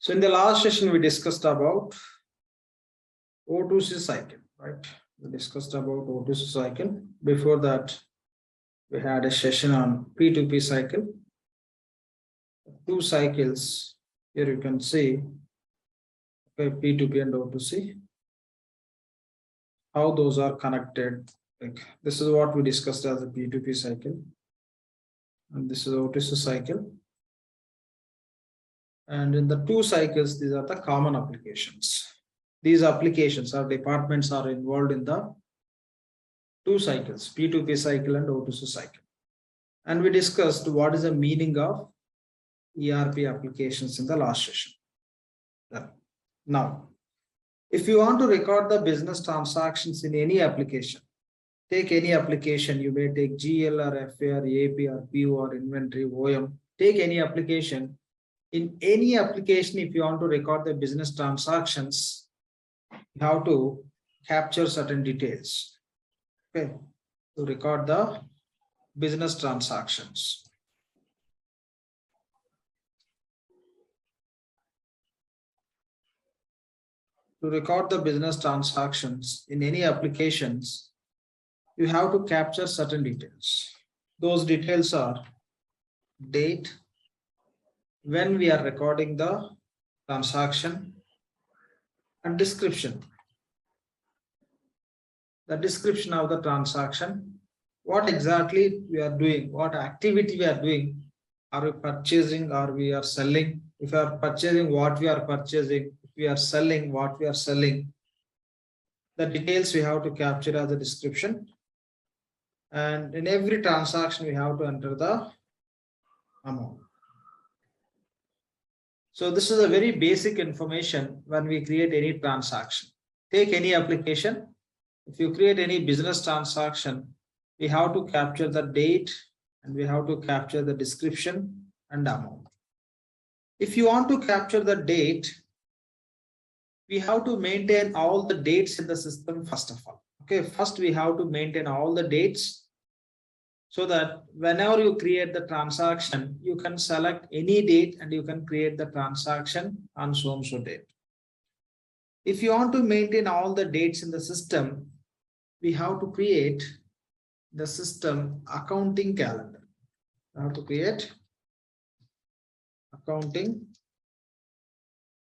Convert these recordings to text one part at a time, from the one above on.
So in the last session, we discussed about O2C cycle, right? We discussed about O2C cycle. Before that, we had a session on P2P cycle. Two cycles. Here you can see, okay, P2P and O2C, how those are connected. Like this is what we discussed as a P2P cycle. And this is O2C cycle. And in the two cycles, these are the common applications. These applications or departments are involved in the two cycles, P2P cycle and O2C cycle. And we discussed what is the meaning of ERP applications in the last session. Now, if you want to record the business transactions in any application, take any application, you may take GL or FA or AP or PO or inventory, OM, take any application. In any application, if you want to record the business transactions, you have to capture certain details, okay, to record the business transactions. To record the business transactions in any applications, you have to capture certain details. Those details are date, when we are recording the transaction, and description. The description of the transaction, what exactly we are doing, what activity we are doing. Are we purchasing or we are selling? If we are purchasing, what we are purchasing. If we are selling, what we are selling. The details we have to capture as a description. And in every transaction, we have to enter the amount. So this is a very basic information when we create any transaction. Take any application. If you create any business transaction, we have to capture the date and we have to capture the description and amount. If you want to capture the date, we have to maintain all the dates in the system first of all. Okay, first we have to maintain all the dates so that whenever you create the transaction, you can select any date and you can create the transaction on so and so date. If you want to maintain all the dates in the system, we have to create the system accounting calendar. We have to create accounting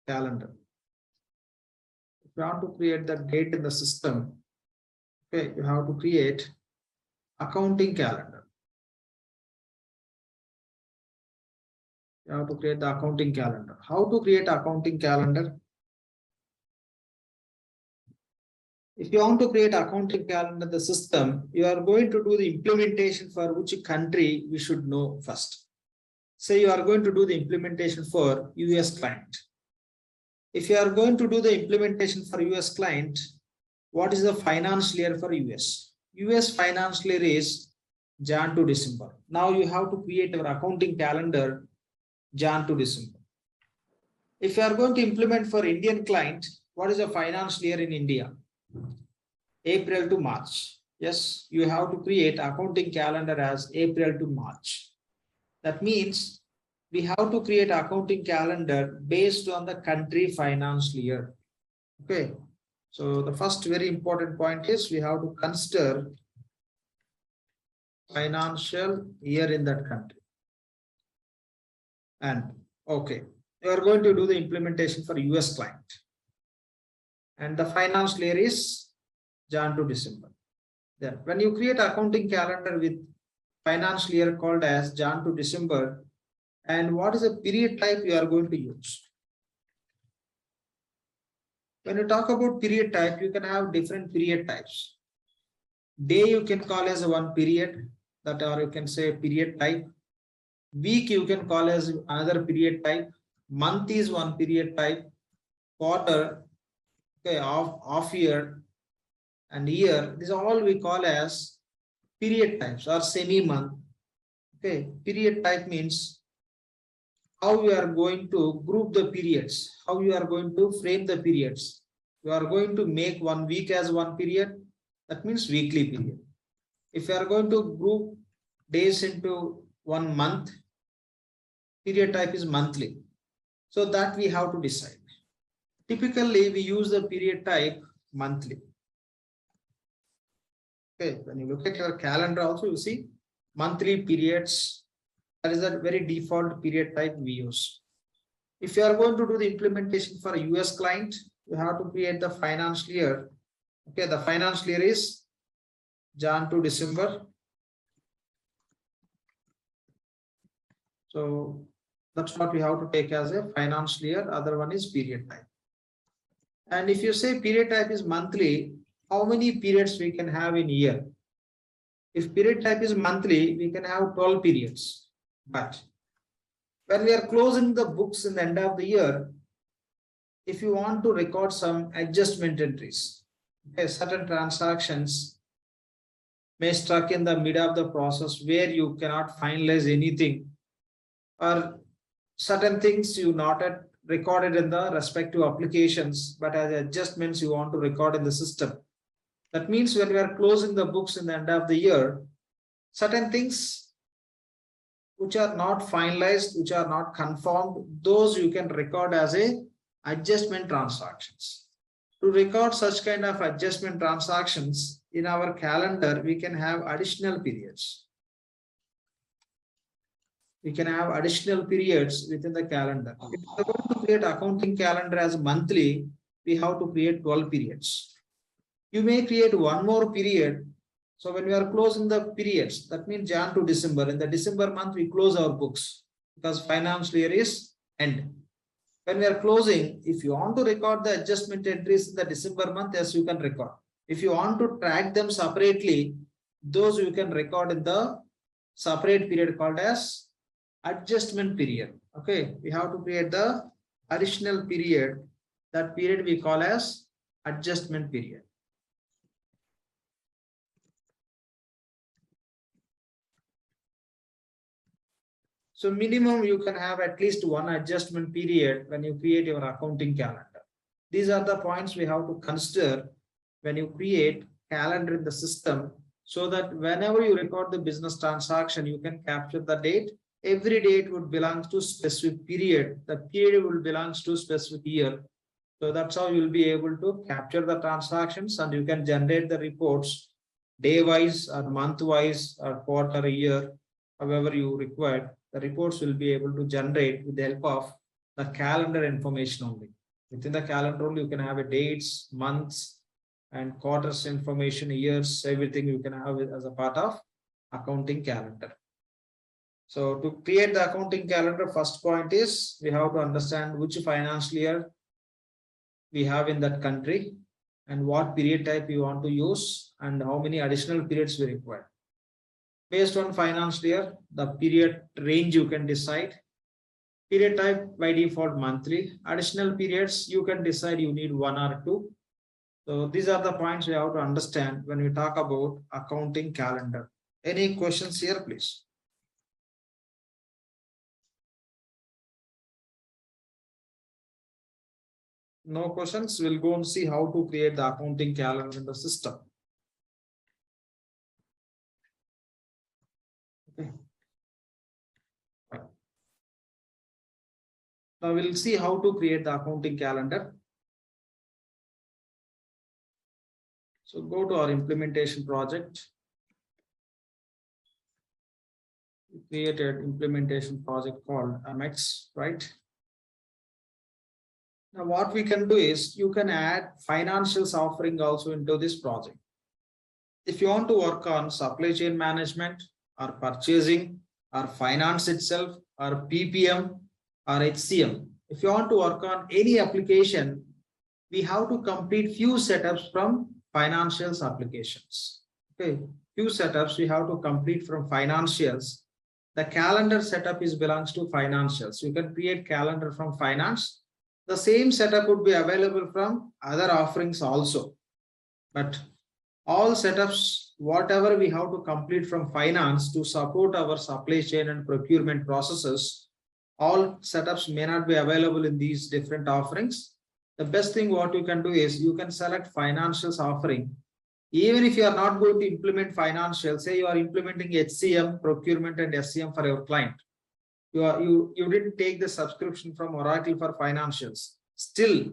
calendar. If you want to create the date in the system, okay, you have to create accounting calendar. You have to create the accounting calendar. How to create accounting calendar? If you want to create accounting calendar in the system, you are going to do the implementation for which country we should know first. Say you are going to do the implementation for US client. If you are going to do the implementation for US client, what is the financial year for US? US financial year is Jan to December. Now you have to create your accounting calendar Jan to December. If you are going to implement for Indian client, what is the financial year in India? April to March. Yes, you have to create accounting calendar as April to March. That means we have to create accounting calendar based on the country financial year. Okay. So the first very important point is we have to consider financial year in that country. And okay, you are going to do the implementation for US client. And the financial year is Jan to December. Then when you create accounting calendar with financial year called as Jan to December, and what is the period type you are going to use? When you talk about period type, you can have different period types. Day you can call as one period, that or you can say period type. Week you can call as another period type. Month is one period type. Quarter, okay, off year and year. These are all we call as period types or semi-month. Okay, period type means how you are going to group the periods, how you are going to frame the periods. You are going to make 1 week as one period, that means weekly period. If you are going to group days into 1 month, period type is monthly. So that we have to decide. Typically, we use the period type monthly. Okay, when you look at your calendar also, you see monthly periods. That is a very default period type we use. If you are going to do the implementation for a US client, you have to create the financial year. Okay, the financial year is Jan to December. So that's what we have to take as a financial year. Other one is period type. And if you say period type is monthly, how many periods we can have in a year? If period type is monthly, we can have 12 periods. But when we are closing the books in the end of the year, if you want to record some adjustment entries, okay, certain transactions may stuck in the mid of the process where you cannot finalize anything, or certain things you not yet recorded in the respective applications, but as adjustments you want to record in the system. That means when we are closing the books in the end of the year, certain things which are not finalized, which are not confirmed, those you can record as a adjustment transactions. To record such kind of adjustment transactions in our calendar, we can have additional periods. We can have additional periods within the calendar. If we are going to create accounting calendar as monthly, we have to create 12 periods. You may create one more period. So when we are closing the periods, that means Jan to December. In the December month, we close our books because financial year is end. When we are closing, if you want to record the adjustment entries in the December month, yes, you can record. If you want to track them separately, those you can record in the separate period called as adjustment period. Okay, we have to create the additional period. That period we call as adjustment period. So minimum you can have at least one adjustment period when you create your accounting calendar. These are the points we have to consider when you create calendar in the system, so that whenever you record the business transaction, you can capture the date. Every date would belong to specific period. The period will belongs to specific year. So that's how you will be able to capture the transactions, and you can generate the reports day wise or month wise or quarter, year, however you require. The reports will be able to generate with the help of the calendar information only. Within the calendar only, you can have a dates, months, and quarters information, years, everything you can have it as a part of accounting calendar. So to create the accounting calendar, first point is we have to understand which financial year we have in that country and what period type you want to use and how many additional periods we require. Based on financial year, the period range you can decide. Period type by default monthly. Additional periods you can decide you need 1 or 2. So these are the points we have to understand when we talk about accounting calendar. Any questions here, please? No questions. We'll go and see how to create the accounting calendar in the system. Okay. Now we'll see how to create the accounting calendar. So go to our implementation project. We created implementation project called MX, right? Now what we can do is you can add financials offering also into this project. If you want to work on supply chain management or purchasing or finance itself or PPM or HCM, if you want to work on any application, we have to complete few setups from financials applications. Okay, few setups we have to complete from financials. The calendar setup is belongs to financials. You can create calendar from finance. The same setup would be available from other offerings also. But all setups, whatever we have to complete from finance to support our supply chain and procurement processes, all setups may not be available in these different offerings. The best thing what you can do is you can select financials offering. Even if you are not going to implement financials, say you are implementing HCM, procurement and SCM for your client. you didn't take the subscription from Oracle for financials. Still,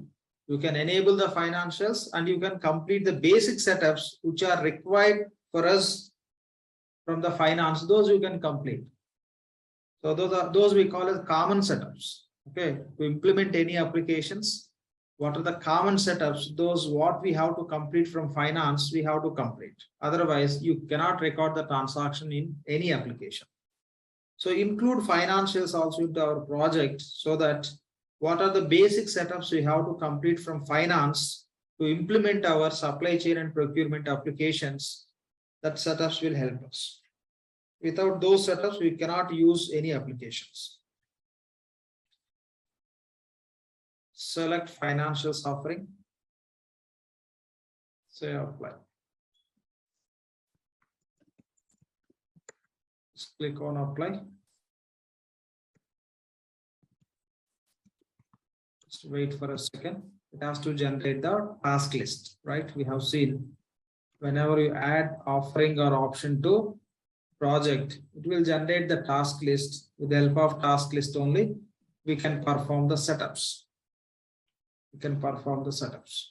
you can enable the financials and you can complete the basic setups which are required for us from the finance. Those you can complete. So those we call as common setups. Okay, to implement any applications, what are the common setups? Those what we have to complete from finance, we have to complete. Otherwise, you cannot record the transaction in any application. So include financials also into our project so that what are the basic setups we have to complete from finance to implement our supply chain and procurement applications. That setups will help us. Without those setups, we cannot use any applications. Select financials offering. Say apply. Just click on apply. Just wait for a second. It has to generate the task list, right? We have seen whenever you add offering or option to project, it will generate the task list. With the help of task list only, we can perform the setups. We can perform the setups.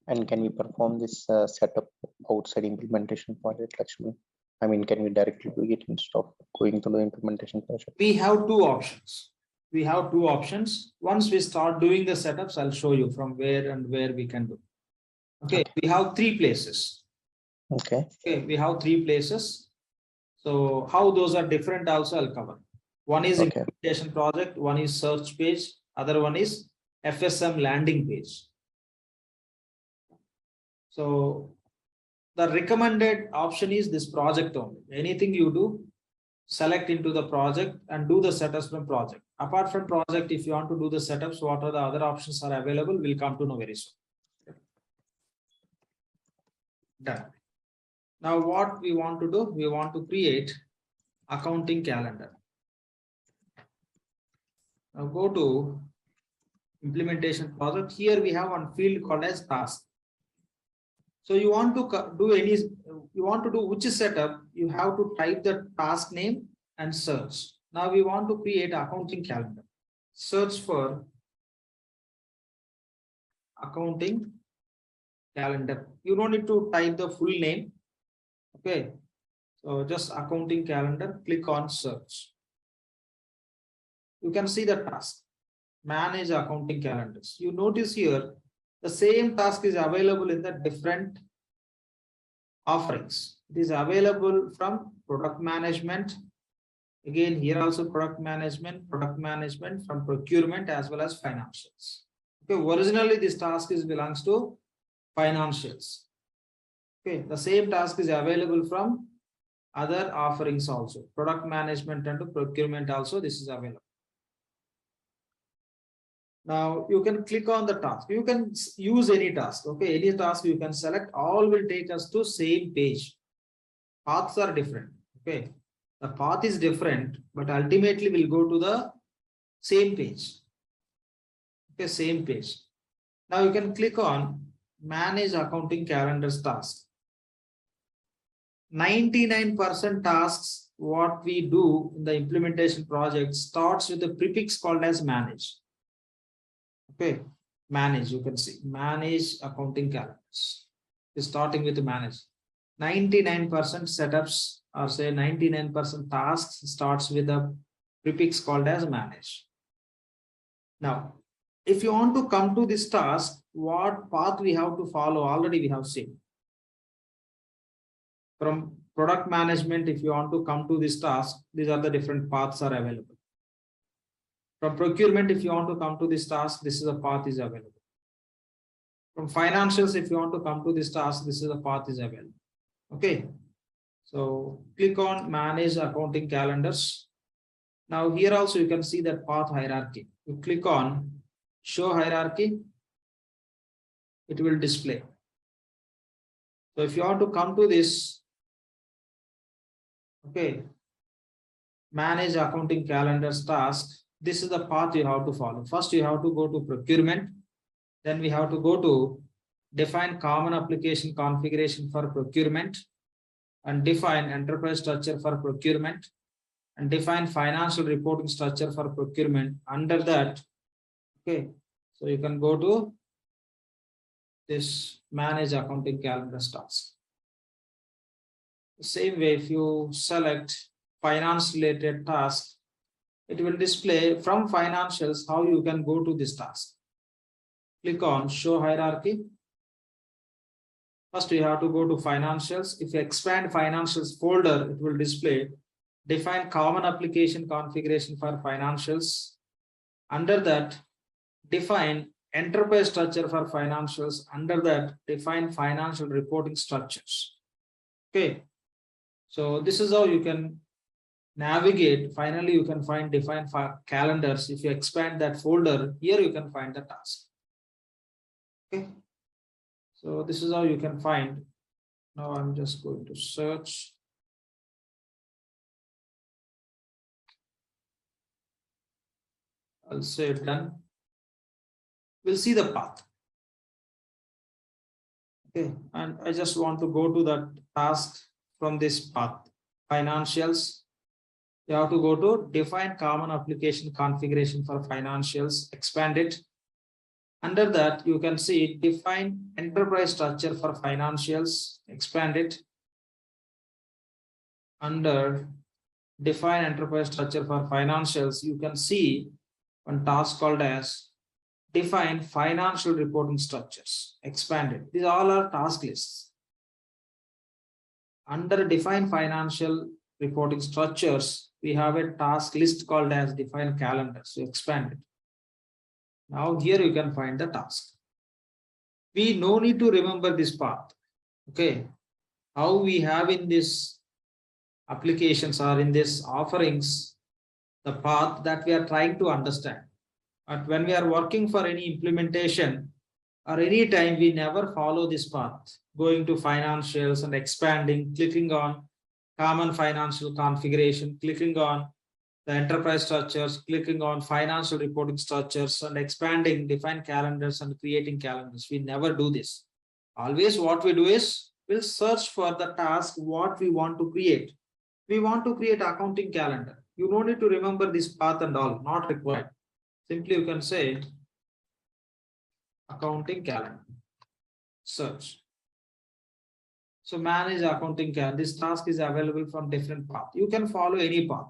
And can we perform this setup outside implementation project, Lakshmi? I mean, can we directly do it instead of going to the implementation project? We have two options. We have two options. Once we start doing the setups, I'll show you from where and where we can do. Okay, we have three places. Okay. Okay, we have three places. So how those are different also I'll cover. One is implementation project, one is search page, other one is FSM landing page. So the recommended option is this project only. Anything you do, select into the project and do the setups from project. Apart from project, if you want to do the setups, what are the other options are available, we'll come to know very soon. Done. Now what we want to do, we want to create accounting calendar. Now go to implementation project. Here we have one field called as task. So you want to do any, you want to do which setup, you have to type the task name and search. Now we want to create accounting calendar. Search for accounting calendar. You don't need to type the full name. Okay. So just accounting calendar, click on search. You can see the task, manage accounting calendars. You notice here, the same task is available in the different offerings. It is available from product management. Again, here also product management from procurement as well as financials. Okay, originally this task belongs to financials. Okay, the same task is available from other offerings also. Product management and procurement also, this is available. Now you can click on the task. You can use any task. Okay, any task you can select. All will take us to same page. Paths are different. Okay, the path is different, but ultimately we'll go to the same page. Okay, same page. Now you can click on manage accounting calendars task. 99% tasks what we do in the implementation project starts with a prefix called as manage. Okay, manage, you can see manage accounting calendars is starting with manage. 99% setups or say 99% tasks starts with a prefix called as manage. Now, if you want to come to this task, what path we have to follow already we have seen. From product management, if you want to come to this task, these are the different paths are available. From procurement, if you want to come to this task, this is a path is available. From financials, if you want to come to this task, this is a path is available. Okay. So click on manage accounting calendars. Now here also you can see that path hierarchy. You click on show hierarchy, it will display. So if you want to come to this, okay, manage accounting calendars task, this is the path you have to follow. First, you have to go to procurement. Then we have to go to define common application configuration for procurement. and define enterprise structure for procurement and define financial reporting structure for procurement. Under that, okay, so you can go to this manage accounting calendar task. The same way, if you select finance related task, it will display from financials how you can go to this task. Click on show hierarchy. First, you have to go to financials. If you expand financials folder, it will display define common application configuration for financials. Under that, define enterprise structure for financials. Under that, define financial reporting structures. Okay. So this is how you can navigate. Finally, you can find define calendars. If you expand that folder, here you can find the task. Okay. So this is how you can find. Now I'm just going to search. I'll say done. We'll see the path. Okay, and I just want to go to that task from this path. Financials. You have to go to define common application configuration for financials, expand it. Under that, you can see define enterprise structure for financials, expand it. Under define enterprise structure for financials, you can see one task called as define financial reporting structures, expand it. These all are task lists. Under define financial reporting structures, we have a task list called as define calendar. So expand it. Now here you can find the task. We no need to remember this path. Okay. How we have in this applications or in this offerings, the path that we are trying to understand. But when we are working for any implementation or any time, we never follow this path, going to financials and expanding, clicking on common financial configuration, clicking on the enterprise structures, clicking on financial reporting structures and expanding, define calendars and creating calendars. We never do this. Always what we do is we'll search for the task, what we want to create. We want to create accounting calendar. You don't need to remember this path and all, not required. Simply you can say accounting calendar, search. So manage accounting calendar. This task is available from different path. You can follow any path.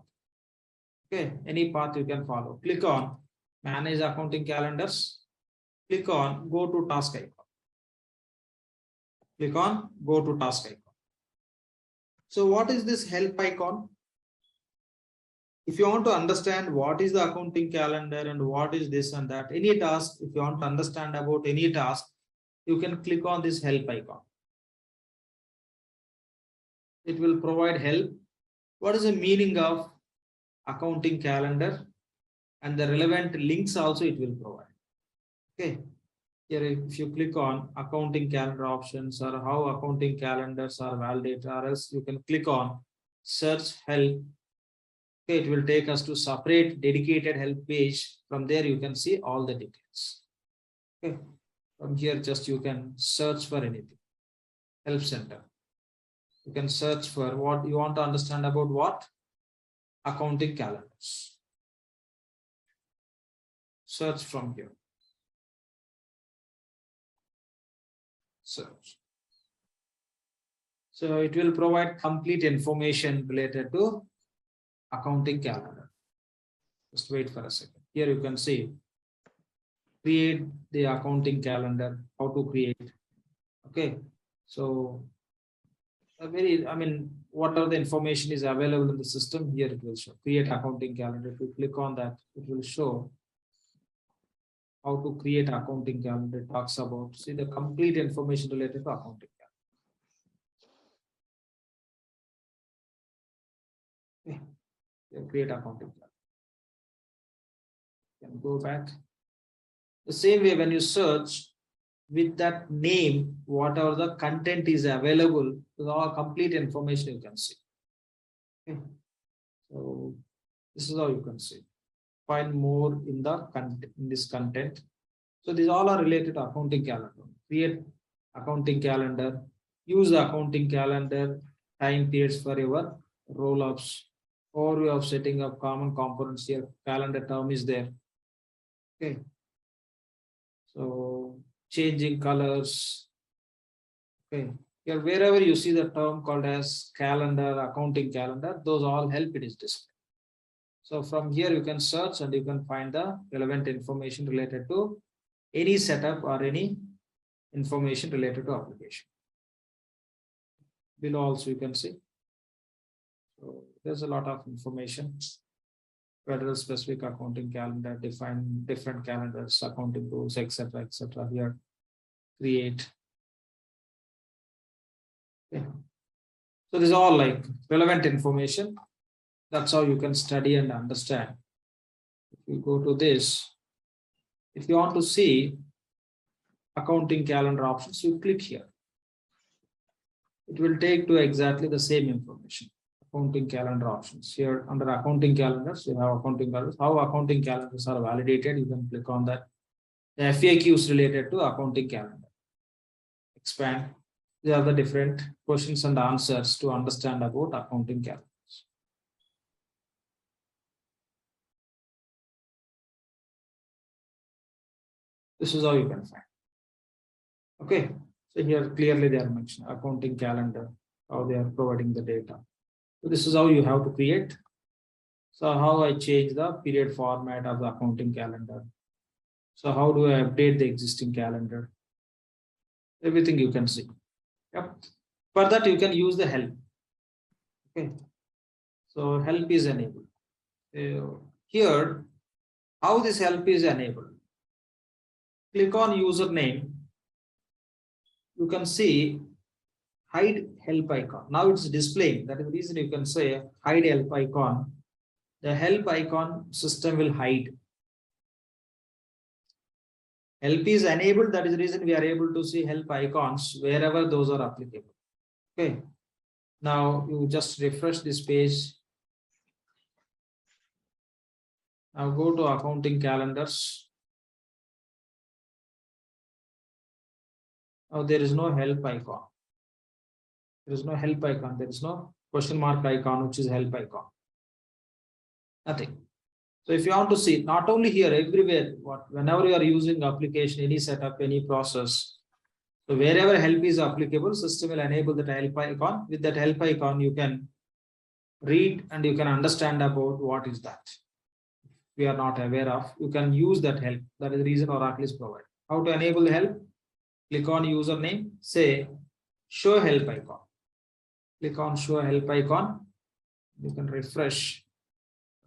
Okay, any path you can follow. Click on manage accounting calendars. Click on go to task icon. Click on go to task icon. So what is this help icon? If you want to understand what is the accounting calendar and what is this and that, any task, if you want to understand about any task, you can click on this help icon. It will provide help. What is the meaning of accounting calendar and the relevant links also it will provide. Okay. Here, if you click on accounting calendar options or how accounting calendars are validated, or else you can click on search help. Okay, it will take us to separate dedicated help page. From there, you can see all the details. Okay. From here, just you can search for anything. Help center. You can search for what you want to understand about what? Accounting calendars. Search from here. Search. So it will provide complete information related to accounting calendar. Just wait for a second. Here you can see create the accounting calendar, how to create. Okay. So what are the information is available in the system? Here it will show create accounting calendar. If you click on that, it will show how to create accounting calendar. It talks about, see the complete information related to accounting calendar. Okay. Create accounting calendar. You can go back. The same way when you search with that name, whatever the content is available, with all complete information you can see. Okay. So this is how you can see. Find more in the content, in this content. So these all are related to accounting calendar. Create accounting calendar, use the accounting calendar, time periods for your roll-ups, overview of setting up common components here. Calendar term is there. Okay. So changing colors. Okay. Here, wherever you see the term called as calendar, accounting calendar, those all help it is displayed. So from here you can search and you can find the relevant information related to any setup or any information related to application. Below also you can see. So there's a lot of information. Federal specific accounting calendar, define different calendars, accounting rules, etc. Here, create. Okay. So this is all like relevant information. That's how you can study and understand. If you go to this, if you want to see accounting calendar options, you click here. It will take to exactly the same information. Accounting calendar options. Here under accounting calendars, you have accounting calendars. How accounting calendars are validated, you can click on that. The FAQs related to accounting calendar. Expand. These are the different questions and answers to understand about accounting calendars. This is how you can find. Okay. So here clearly they are mentioned accounting calendar, how they are providing the data. So this is how you have to create. So how I change the period format of the accounting calendar. So how do I update the existing calendar? Everything you can see. Yep. For that you can use the help. Okay. So help is enabled. Here, how this help is enabled? Click on username. You can see hide help icon. Now it's displaying. That is the reason you can say hide help icon. The help icon system will hide. Help is enabled. That is the reason we are able to see help icons wherever those are applicable. Okay. Now you just refresh this page. Now go to accounting calendars. Now there is no help icon. There is no help icon. There is no question mark icon, which is help icon. Nothing. So if you want to see, not only here, everywhere, whenever you are using application, any setup, any process, so wherever help is applicable, system will enable that help icon. With that help icon, you can read and you can understand about what is that. We are not aware of. You can use that help. That is the reason Oracle is provided. How to enable the help? Click on username, say show help icon. Click on show help icon. You can refresh.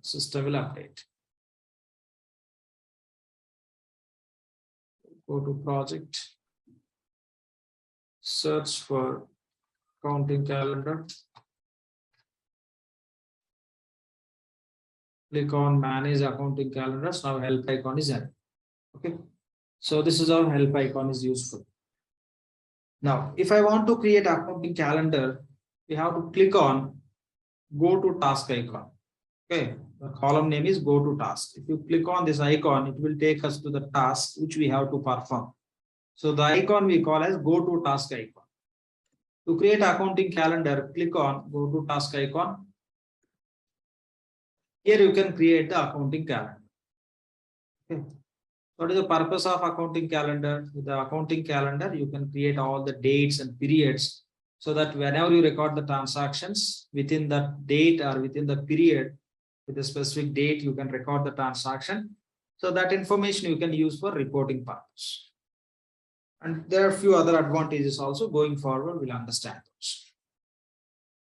System will update. Go to project. Search for accounting calendar. Click on manage accounting calendars. Now help icon is added. Okay. So this is how help icon is useful. Now, if I want to create accounting calendar, we have to click on go to task icon. Okay. The column name is go to task. If you click on this icon, it will take us to the task which we have to perform. So the icon we call as go to task icon. To create accounting calendar, click on go to task icon. Here you can create the accounting calendar. Okay. What is the purpose of accounting calendar? With the accounting calendar, you can create all the dates and periods so that whenever you record the transactions within that date or within the period, with a specific date, you can record the transaction. So that information you can use for reporting purpose. And there are a few other advantages also going forward. We'll understand those.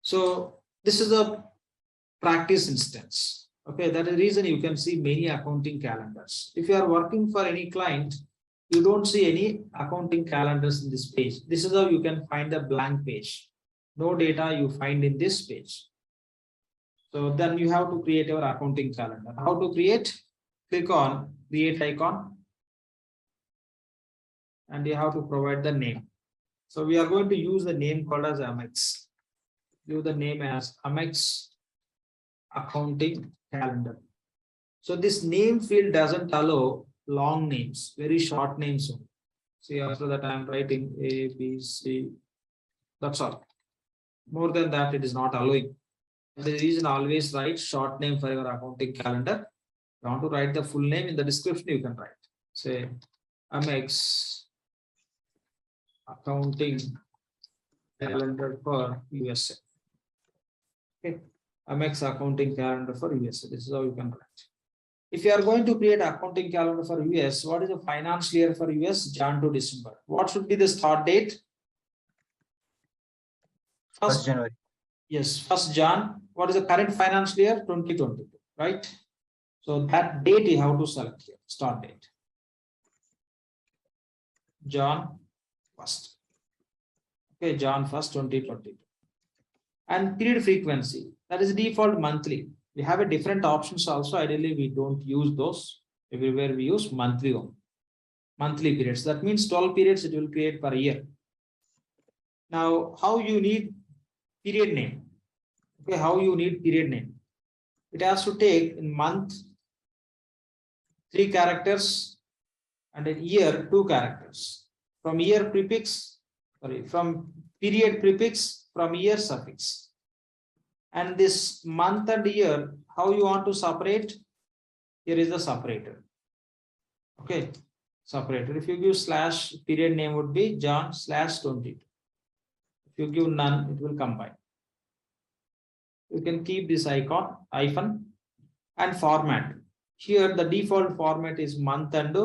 So this is a practice instance. Okay, that is the reason you can see many accounting calendars. If you are working for any client, you don't see any accounting calendars in this page. This is how you can find a blank page. No data you find in this page. So then you have to create your accounting calendar. How to create? Click on create icon. And you have to provide the name. So we are going to use the name called as Amex. Use the name as Amex accounting calendar. So this name field doesn't allow long names, very short names only. See, after that I am writing A, B, C. That's all. More than that, it is not allowing. The reason always write short name for your accounting calendar. If you want to write the full name in the description, you can write. Say MX accounting calendar for USA. Okay. MX accounting calendar for USA. This is how you can write. If you are going to create accounting calendar for US, what is the financial year for US? Jan to December. What should be the start date? 1st January. Yes, 1st Jan. What is the current financial year? 2022, right? So that date you have to select here, start date. Jan 1st. Okay, Jan 1st, 2022. And period frequency, that is default monthly. We have a different options also. Ideally, we don't use those. Everywhere we use monthly only. Monthly periods. That means 12 periods it will create per year. Now, how you need period name? Okay, how you need period name? It has to take in month 3 characters and in year 2 characters. From year prefix, from period prefix, from year suffix. And this month and year, how you want to separate? Here is the separator. Okay, separator. If you give slash, period name would be Jan /22. If you give none, it will combine. You can keep this icon, hyphen, and format. Here, the default format is month and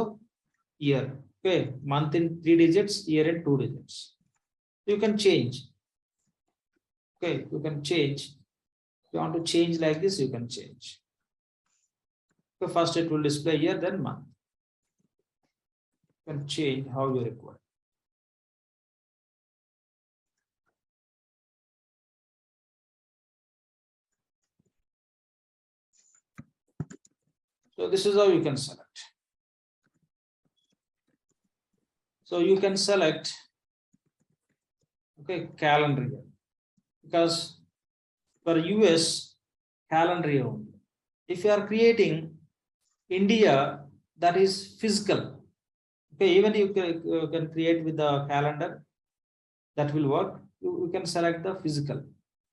year. Okay, month in 3 digits, year in 2 digits. You can change. Okay, you can change. If you want to change like this, you can change. So first it will display year, then month. You can change how you require. So this is how you can select. So you can select, okay, calendar year, because for US calendar year only. If you are creating India, that is physical. Okay, even you can create with the calendar, that will work. You can select the physical.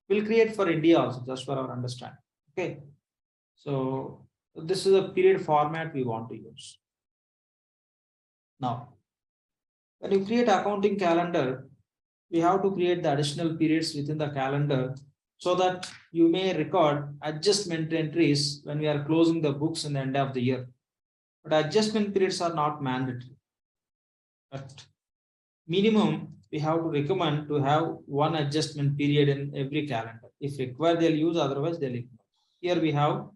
We'll create for India also, just for our understanding. Okay, so this is a period format we want to use. Now, when you create accounting calendar, we have to create the additional periods within the calendar so that you may record adjustment entries when we are closing the books in the end of the year. But adjustment periods are not mandatory. But minimum, we have to recommend to have one adjustment period in every calendar. If required, they'll use, otherwise they'll ignore. Here we have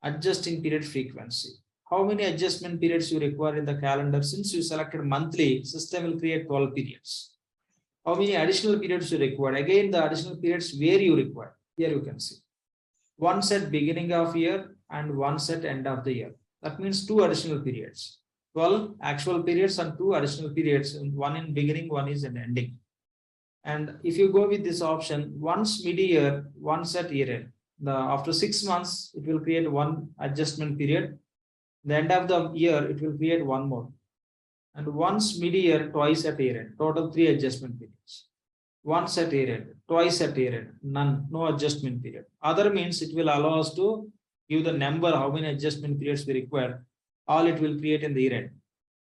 adjusting period frequency. How many adjustment periods you require in the calendar? Since you selected monthly, system will create 12 periods. How many additional periods you require? Again, the additional periods where you require. Here you can see. One set beginning of year and one set end of the year. That means 2 additional periods. 12 actual periods and 2 additional periods. One in beginning, one is in ending. And if you go with this option, once mid-year, one set year end. After 6 months, it will create 1 adjustment period. The end of the year, it will create 1 more. And once mid-year, twice at year end. Total 3 adjustment periods. Once at year end, twice at year end, none, no adjustment period. Other means it will allow us to give the number, how many adjustment periods we require. All it will create in the year end.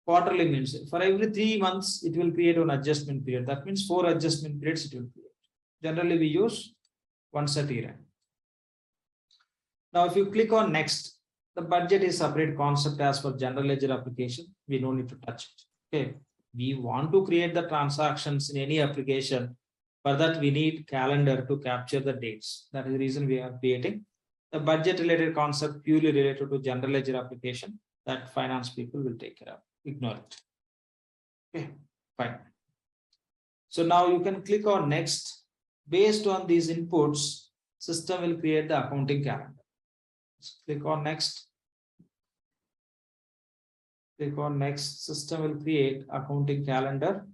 Quarterly means for every 3 months, it will create an adjustment period. That means 4 adjustment periods it will create. Generally, we use once at year end. Now, if you click on next, the budget is separate concept as for general ledger application. We don't need to touch it. Okay. We want to create the transactions in any application. For that, we need calendar to capture the dates. That is the reason we are creating the budget related concept purely related to general ledger application that finance people will take care of. Ignore it. Okay, fine. So now you can click on next. Based on these inputs, system will create the accounting calendar. Just click on next. Click on next. System will create accounting calendar,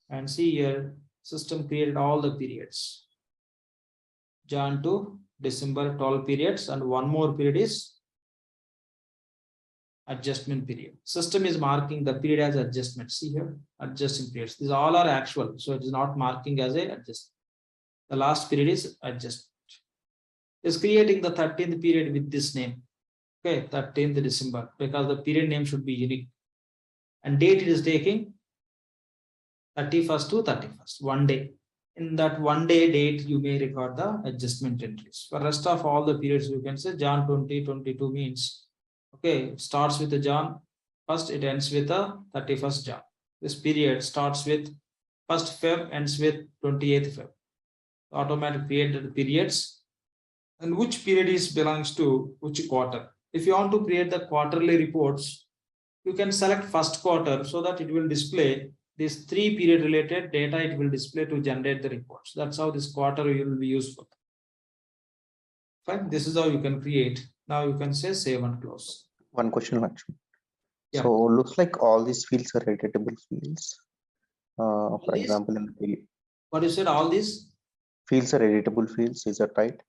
and see here system created all the periods. Jan to December, 12 periods, and one more period is adjustment period. System is marking the period as adjustment. See here, adjusting periods. These all are actual, so it is not marking as a adjustment. The last period is adjustment. Is creating the 13th period with this name. Okay, 13th December, because the period name should be unique. And date it is taking 31st to 31st, 1 day. In that 1 day date, you may record the adjustment entries. For rest of all the periods, you can say Jan 2022 means, okay, it starts with the Jan 1st, it ends with the 31st Jan. This period starts with 1st Feb, ends with 28th Feb. Automatic create the periods and which period is belongs to which quarter. If you want to create the quarterly reports, you can select first quarter so that it will display this 3 period related data. It will display to generate the reports. That's how this quarter will be useful. Fine. This is how you can create. Now you can say save and close. One question, actually. Yeah. So looks like all these fields are editable fields. For example, in the period. What you said, all these Fields are editable fields, is that right?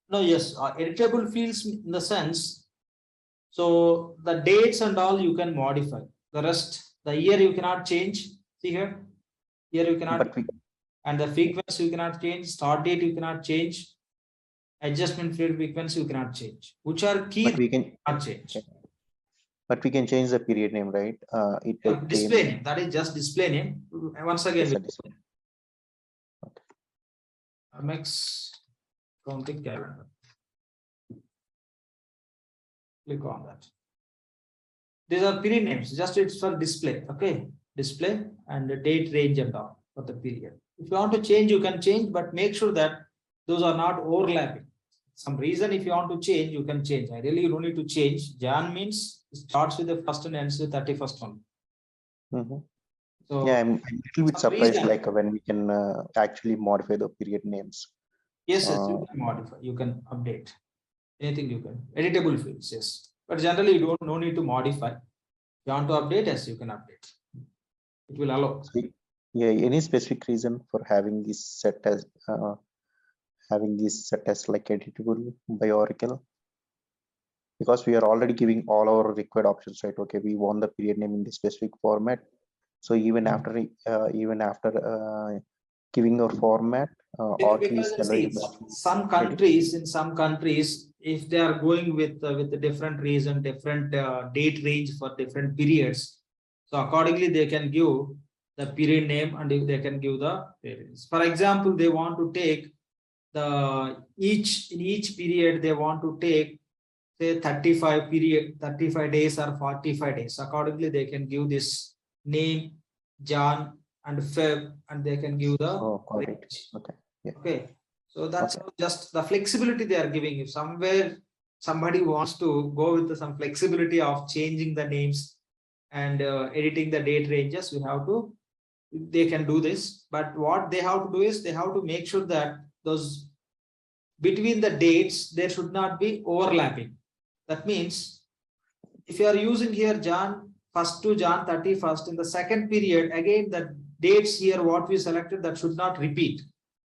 No, yes, editable fields in the sense, so the dates and all you can modify. The rest, the year you cannot change. See here, here you cannot, and the frequency you cannot change. Start date you cannot change. Adjustment frequency you cannot change. Which are key, but we can not change. But we can change the period name, right? Display name. That is just display name. Once again, MX counting calendar. Click on that. These are period names, just it's for display. Okay, display and the date range and all for the period. If you want to change, you can change, but make sure that those are not overlapping. Some reason if you want to change, you can change. Ideally, you don't need to change. Jan means it starts with the 1st and ends with 31st one. So yeah, I'm a little bit surprised, like when we can actually modify the period names. Yes, yes, you can modify, you can update. Anything you can. Editable fields, yes. But generally, you don't no need to modify. If you want to update, yes, you can update. It will allow. So, yeah, any specific reason for having this set as like editable by Oracle? Because we are already giving all our required options, right? Okay, we want the period name in this specific format. So even after giving our format, Oracle is already some countries, in some countries, if they are going with the different reason, different date range for different periods, so accordingly they can give the period name and they can give the periods. For example, they want to take the in each period they want to take say 35 days or 45 days. Accordingly, they can give this name, Jan and Feb, and they can give the range. Okay. Yeah. Okay. So that's just the flexibility they are giving. If somewhere somebody wants to go with some flexibility of changing the names and editing the date ranges, they can do this. But what they have to do is they have to make sure that those between the dates, there should not be overlapping. That means if you are using here Jan 1st to Jan 31st in the second period, again the dates here what we selected that should not repeat,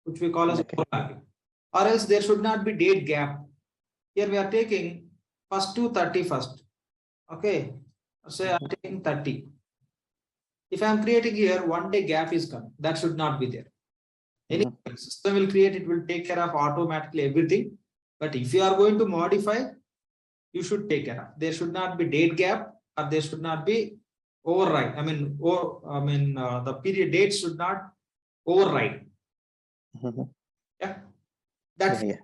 which we call as overlapping, or else there should not be date gap. Here we are taking 1st to 31st. Okay, say I'm taking 30. If I'm creating here 1 day gap is coming, that should not be there. Any system will create, it will take care of automatically everything. But if you are going to modify, you should take care of. There should not be date gap, or there should not be override. The period date should not override. Yeah, that's they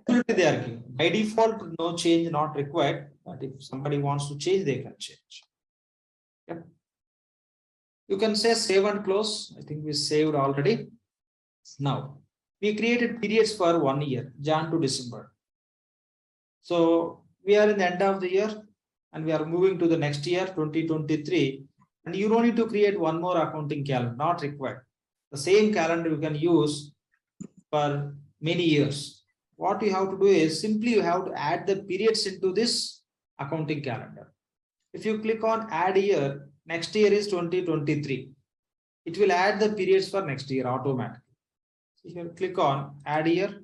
are giving. By default, no change not required. But if somebody wants to change, they can change. Yeah. You can say save and close. I think we saved already. Now we created periods for 1 year, Jan to December. So we are in the end of the year and we are moving to the next year, 2023. And you don't need to create one more accounting calendar, not required. The same calendar you can use for many years. What you have to do is simply you have to add the periods into this accounting calendar. If you click on add year, next year is 2023. It will add the periods for next year automatically. So here click on add year,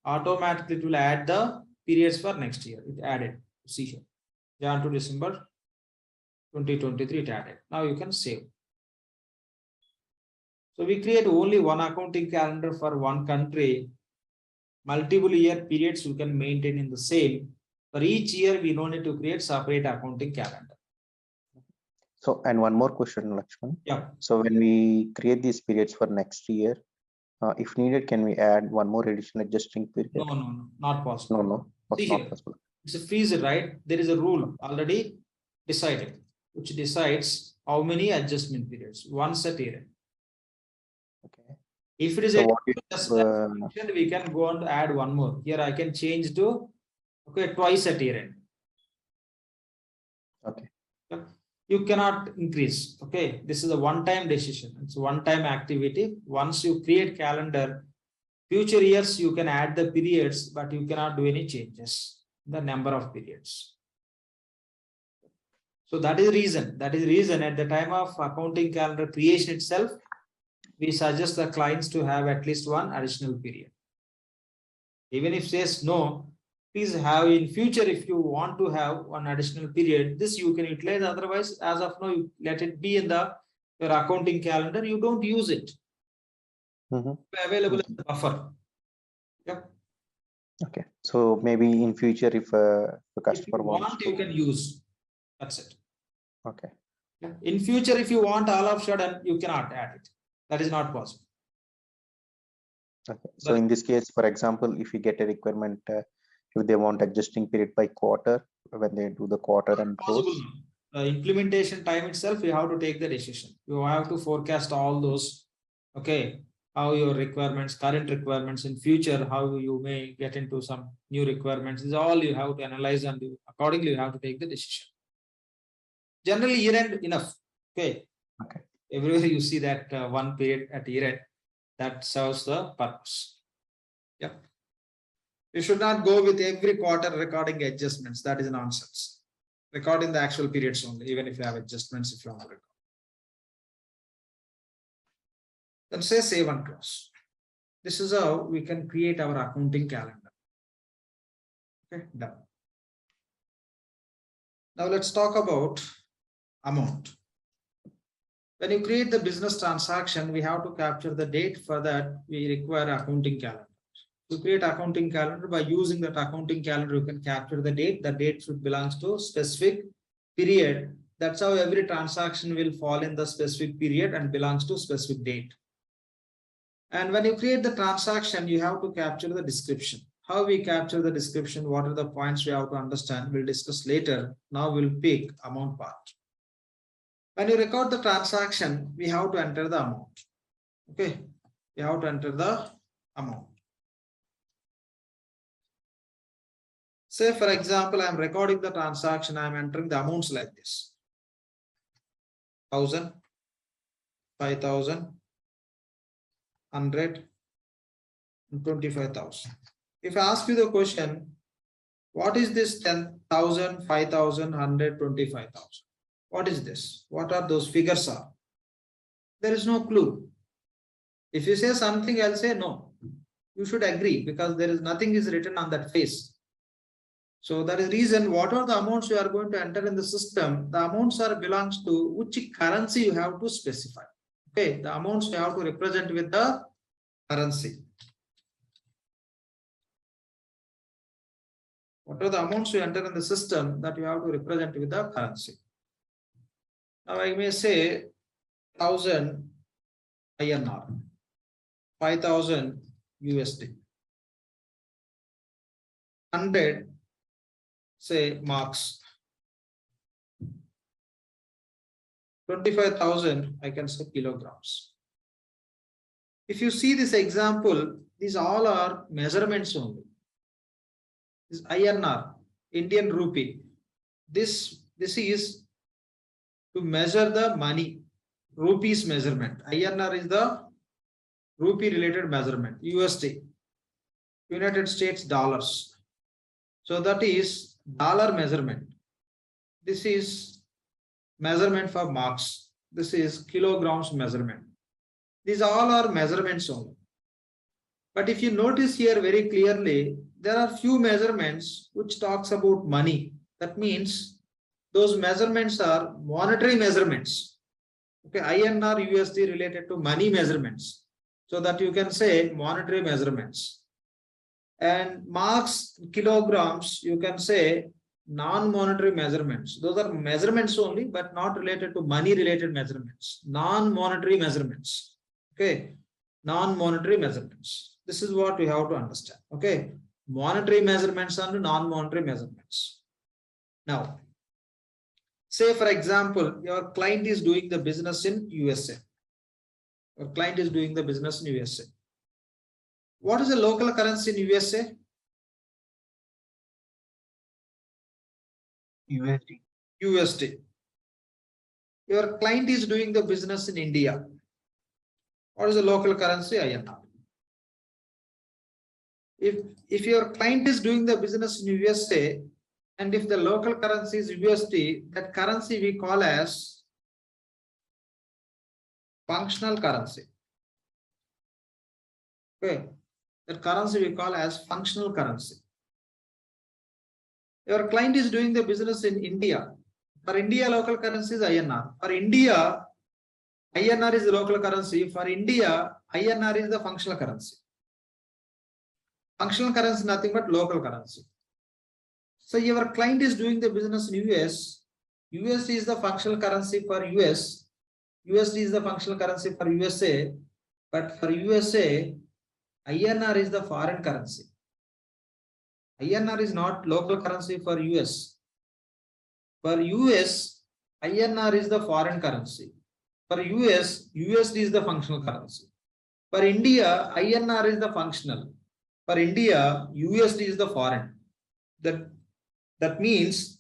automatically it will add the periods for next year. It added. See here, Jan to December 2023 it added. Now you can save. So we create only one accounting calendar for one country. Multiple year periods you can maintain in the same. For each year, we don't need to create separate accounting calendar. So, and one more question, Lakshman. Yeah. So when we create these periods for next year, if needed, can we add one more additional adjusting period? No, not possible. No, See not here, possible. it's a freeze, right? There is a rule already decided, which decides how many adjustment periods, once a year. Okay. If it is So a what if, we can go on to add one more. Here I can change to twice at year end. Okay. You cannot increase. Okay, this is a one-time decision. It's a one-time activity. Once you create calendar, future years you can add the periods, but you cannot do any changes in the number of periods. So that is reason. That is reason at the time of accounting calendar creation itself, we suggest the clients to have at least one additional period. Even if says no, please have in future, if you want to have one additional period, this you can utilize. Otherwise, as of now, you let it be in your accounting calendar. You don't use it. Available as a buffer. Yeah. Okay. So maybe in future, if a customer wants to, you can use. That's it. Okay. In future, if you want all of a sudden, you cannot add it. That is not possible. Okay. So in this case, for example, if you get a requirement, if they want adjusting period by quarter, when they do the quarter and close. Implementation time itself, you have to take the decision. You have to forecast all those. Okay, how your requirements, current requirements in future, how you may get into some new requirements. This is all you have to analyze, and accordingly you have to take the decision. Generally, year end enough. Okay. Everywhere you see that one period at year end, that serves the purpose. Yeah. You should not go with every quarter recording adjustments. That is nonsense. Recording the actual periods only, even if you have adjustments, if you want to record. Then say save and close. This is how we can create our accounting calendar. Okay, done. Now let's talk about amount. When you create the business transaction, we have to capture the date. For that, we require accounting calendar. To create accounting calendar, by using that accounting calendar, you can capture the date. The date should belong to specific period. That's how every transaction will fall in the specific period and belongs to specific date. And when you create the transaction, you have to capture the description. How we capture the description, what are the points we have to understand, we'll discuss later. Now we'll pick amount part. When you record the transaction, we have to enter the amount. Okay, we have to enter the amount. Say, for example, I'm recording the transaction, I'm entering the amounts like this: 1,000, 5,000, 100, and 25,000. If I ask you the question, what is this 10,000, 5,000, 100, 25,000? What is this? What are those figures are? There is no clue. If you say something, I'll say no. You should agree, because there is nothing is written on that face. So that is the reason, what are the amounts you are going to enter in the system? The amounts are belongs to which currency you have to specify. Okay, the amounts you have to represent with the currency. What are the amounts you enter in the system that you have to represent with the currency? Now I may say 1,000 INR, 5,000 USD, 100 say marks, 25,000 I can say kilograms. If you see this example, these all are measurements only. This INR, Indian rupee, this is to measure the money, rupees measurement. INR is the rupee related measurement. USD, United States dollars. So that is dollar measurement. This is measurement for marks. This is kilograms measurement. These all are measurements only. But if you notice here very clearly, there are few measurements which talks about money. That means those measurements are monetary measurements. Okay, INR USD related to money measurements. So that you can say monetary measurements. And marks, kilograms, you can say non-monetary measurements. Those are measurements only, but not related to money related measurements. Non-monetary measurements. Okay, non-monetary measurements. This is what we have to understand. Okay, monetary measurements and non-monetary measurements. Now, say for example, your client is doing the business in USA. Your client is doing the business in USA. What is the local currency in USA? USD. USD. Your client is doing the business in India. What is the local currency? INR. If your client is doing the business in USA, and if the local currency is USD, that currency we call as functional currency. Okay, that currency we call as functional currency. Your client is doing the business in India. For India, local currency is INR. For India, INR is the local currency. For India, INR is the functional currency. Functional currency is nothing but local currency. So your client is doing the business in US. USD is the functional currency for US. USD is the functional currency for USA. But for USA, INR is the foreign currency. INR is not local currency for US. For US, INR is the foreign currency. For US, USD is the functional currency. For India, INR is the functional. For India, USD is the foreign. That means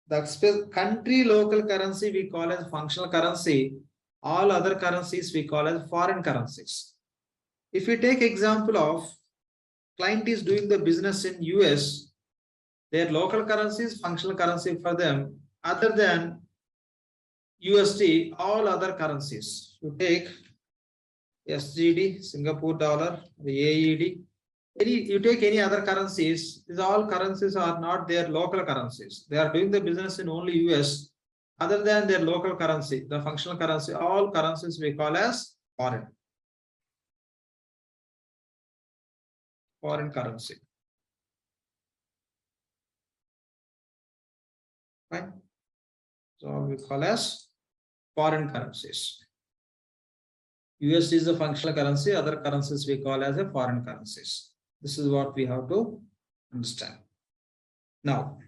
the country local currency we call as functional currency. All other currencies we call as foreign currencies. If we take example of client is doing the business in US, their local currency is functional currency for them. Other than USD, all other currencies. You take SGD, Singapore dollar, the AED. You take any other currencies, these all currencies are not their local currencies. They are doing the business in only US. Other than their local currency, the functional currency, all currencies we call as foreign. Foreign currency. Right? So we call as foreign currencies. USD is the functional currency, other currencies we call as a foreign currencies. This is what we have to understand. Now,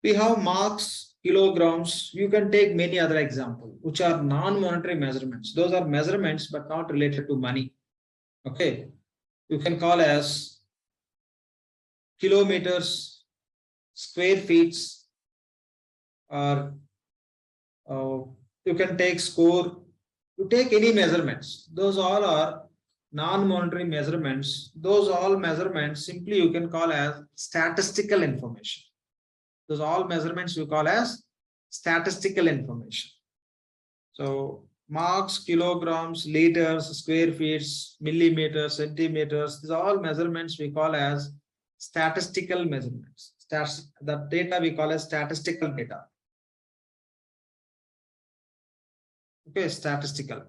we have marks, kilograms. You can take many other examples, which are non-monetary measurements. Those are measurements, but not related to money. Okay. You can call as kilometers, square feet, or you can take score. You take any measurements. Those all are non-monetary measurements. Those all measurements simply you can call as statistical information. Those all measurements you call as statistical information. So marks, kilograms, liters, square feet, millimeters, centimeters, these are all measurements we call as statistical measurements. The data we call as statistical data. Okay, statistical.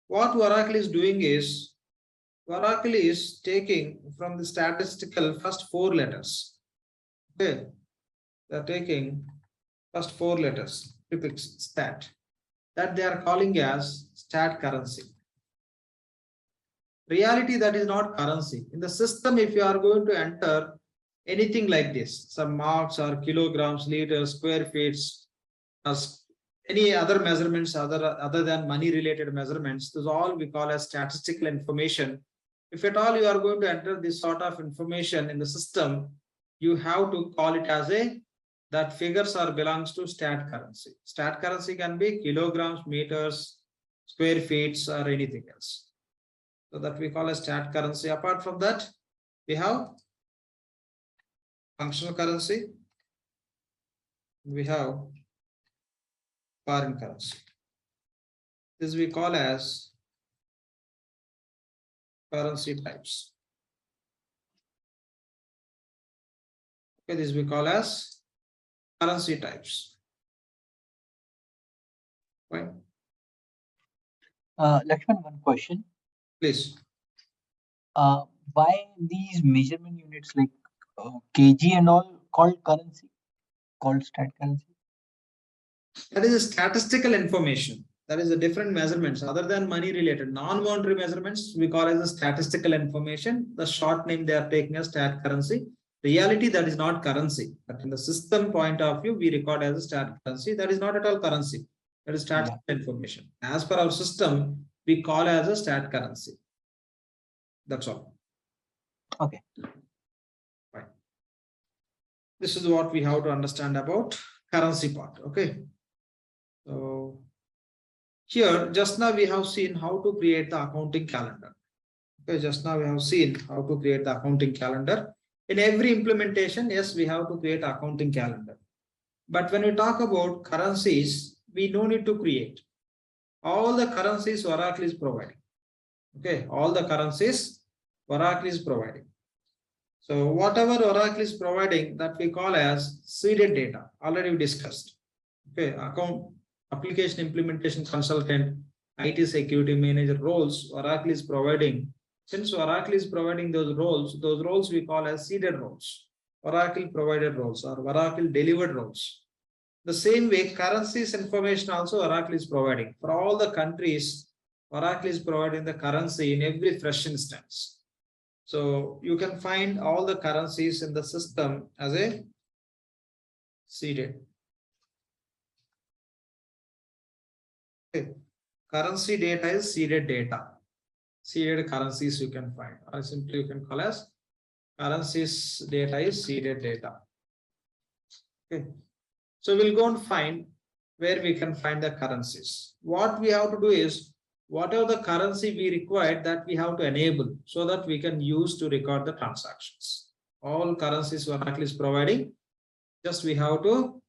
What Oracle is doing is, Oracle is taking from the statistical first 4 letters. Okay, they are taking first 4 letters, prefix stat, that they are calling as stat currency. Reality, that is not currency. In the system, if you are going to enter anything like this, some marks or kilograms, liters, square feet, any other measurements other than money related measurements, those all we call as statistical information. If at all you are going to enter this sort of information in the system, you have to call it as that figures or belongs to stat currency. Stat currency can be kilograms, meters, square feet, or anything else. So that we call as stat currency. Apart from that, we have functional currency. We have foreign currency. This we call as currency types. Okay, this we call as currency types. Right? Lakshman, one question. Please. Why these measurement units like kg and all called currency, called stat currency? That is a statistical information. That is a different measurements other than money related. Non-monetary measurements we call as a statistical information. The short name they are taking as stat currency. Reality, that is not currency. But in the system point of view, we record as a stat currency. That is not at all currency. That is statistical information. As per our system, we call as a stat currency. That's all. Okay. Fine. This is what we have to understand about currency part. Okay. So here, just now we have seen how to create the accounting calendar. Okay, just now we have seen how to create the accounting calendar. In every implementation, yes, we have to create accounting calendar. But when we talk about currencies, we no need to create. All the currencies Oracle is providing. Okay, all the currencies Oracle is providing. So whatever Oracle is providing, that we call as seeded data. Already we discussed. Okay, application implementation consultant, IT security manager roles Oracle is providing. Since Oracle is providing those roles we call as seeded roles, Oracle provided roles or Oracle delivered roles. The same way, currencies information also Oracle is providing. For all the countries, Oracle is providing the currency in every fresh instance. So you can find all the currencies in the system as a seeded. Okay. Currency data is seeded data. Seeded currencies you can find, or simply you can call as currencies data is seeded data. Okay. So we'll go and find where we can find the currencies. What we have to do is, whatever the currency we require, that we have to enable so that we can use to record the transactions. All currencies Oracle is providing, just we have to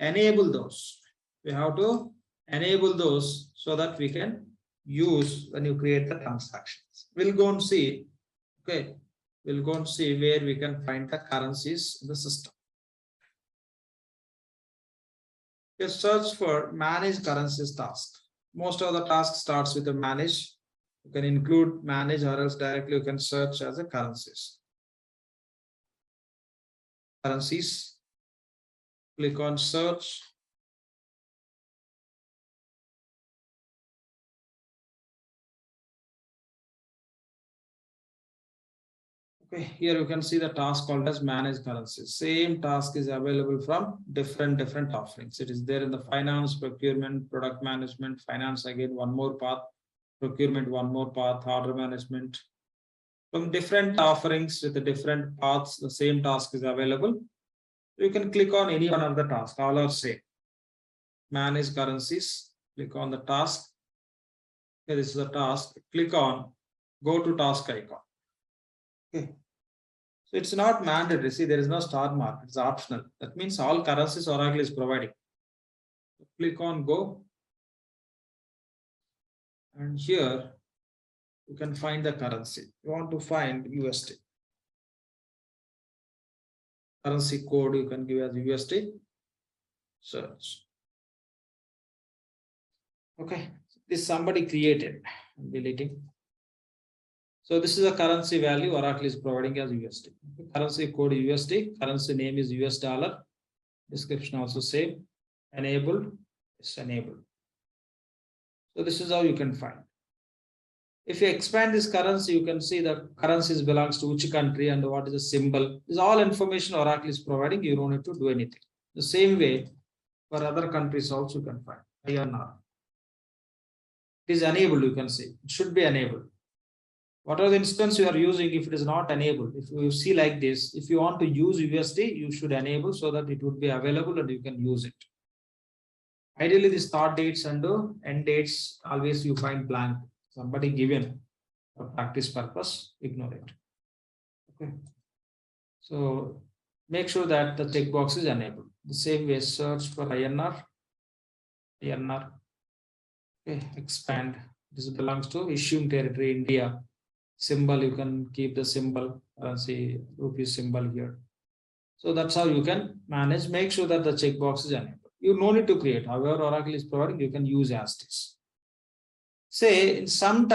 enable those. We have to enable those so that we can use when you create the transactions. We'll go and see. Okay, we'll go and see where we can find the currencies in the system. Just search for manage currencies task. Most of the task starts with a manage. You can include manage or else directly you can search as a currencies. Currencies. Click on search. Okay, here you can see the task called as manage currencies. Same task is available from different offerings. It is there in the finance, procurement, product management, finance again, one more path, procurement, one more path, order management. From different offerings with the different paths, the same task is available. You can click on any one of the tasks, all are same. Manage currencies, click on the task. Here is the task, click on, go to task icon. Okay. So it's not mandatory. See, there is no star mark, it's optional. That means all currencies Oracle is providing. Click on go. And here you can find the currency. You want to find USD. Currency code you can give as USD. Search. Okay, this somebody created. I'm deleting. So this is a currency value Oracle is providing as USD. Currency code USD, currency name is US dollar. Description also same. Enabled, it's enabled. So this is how you can find. If you expand this currency, you can see the currencies belongs to which country and what is the symbol. This is all information Oracle is providing. You don't need to do anything. The same way for other countries also you can find. INR. It is enabled, you can see. It should be enabled. What are the instance you are using if it is not enabled? If you see like this, if you want to use USD, you should enable so that it would be available and you can use it. Ideally, the start dates and the end dates, always you find blank. Somebody given for practice purpose, ignore it. Okay. So make sure that the checkbox is enabled. The same way, search for INR. INR. Okay, expand. This belongs to issuing territory, India. Symbol, you can keep the symbol, currency, rupee symbol here. So that's how you can manage. Make sure that the checkbox is enabled. You no need to create. However, Oracle is providing, you can use as this. Say in some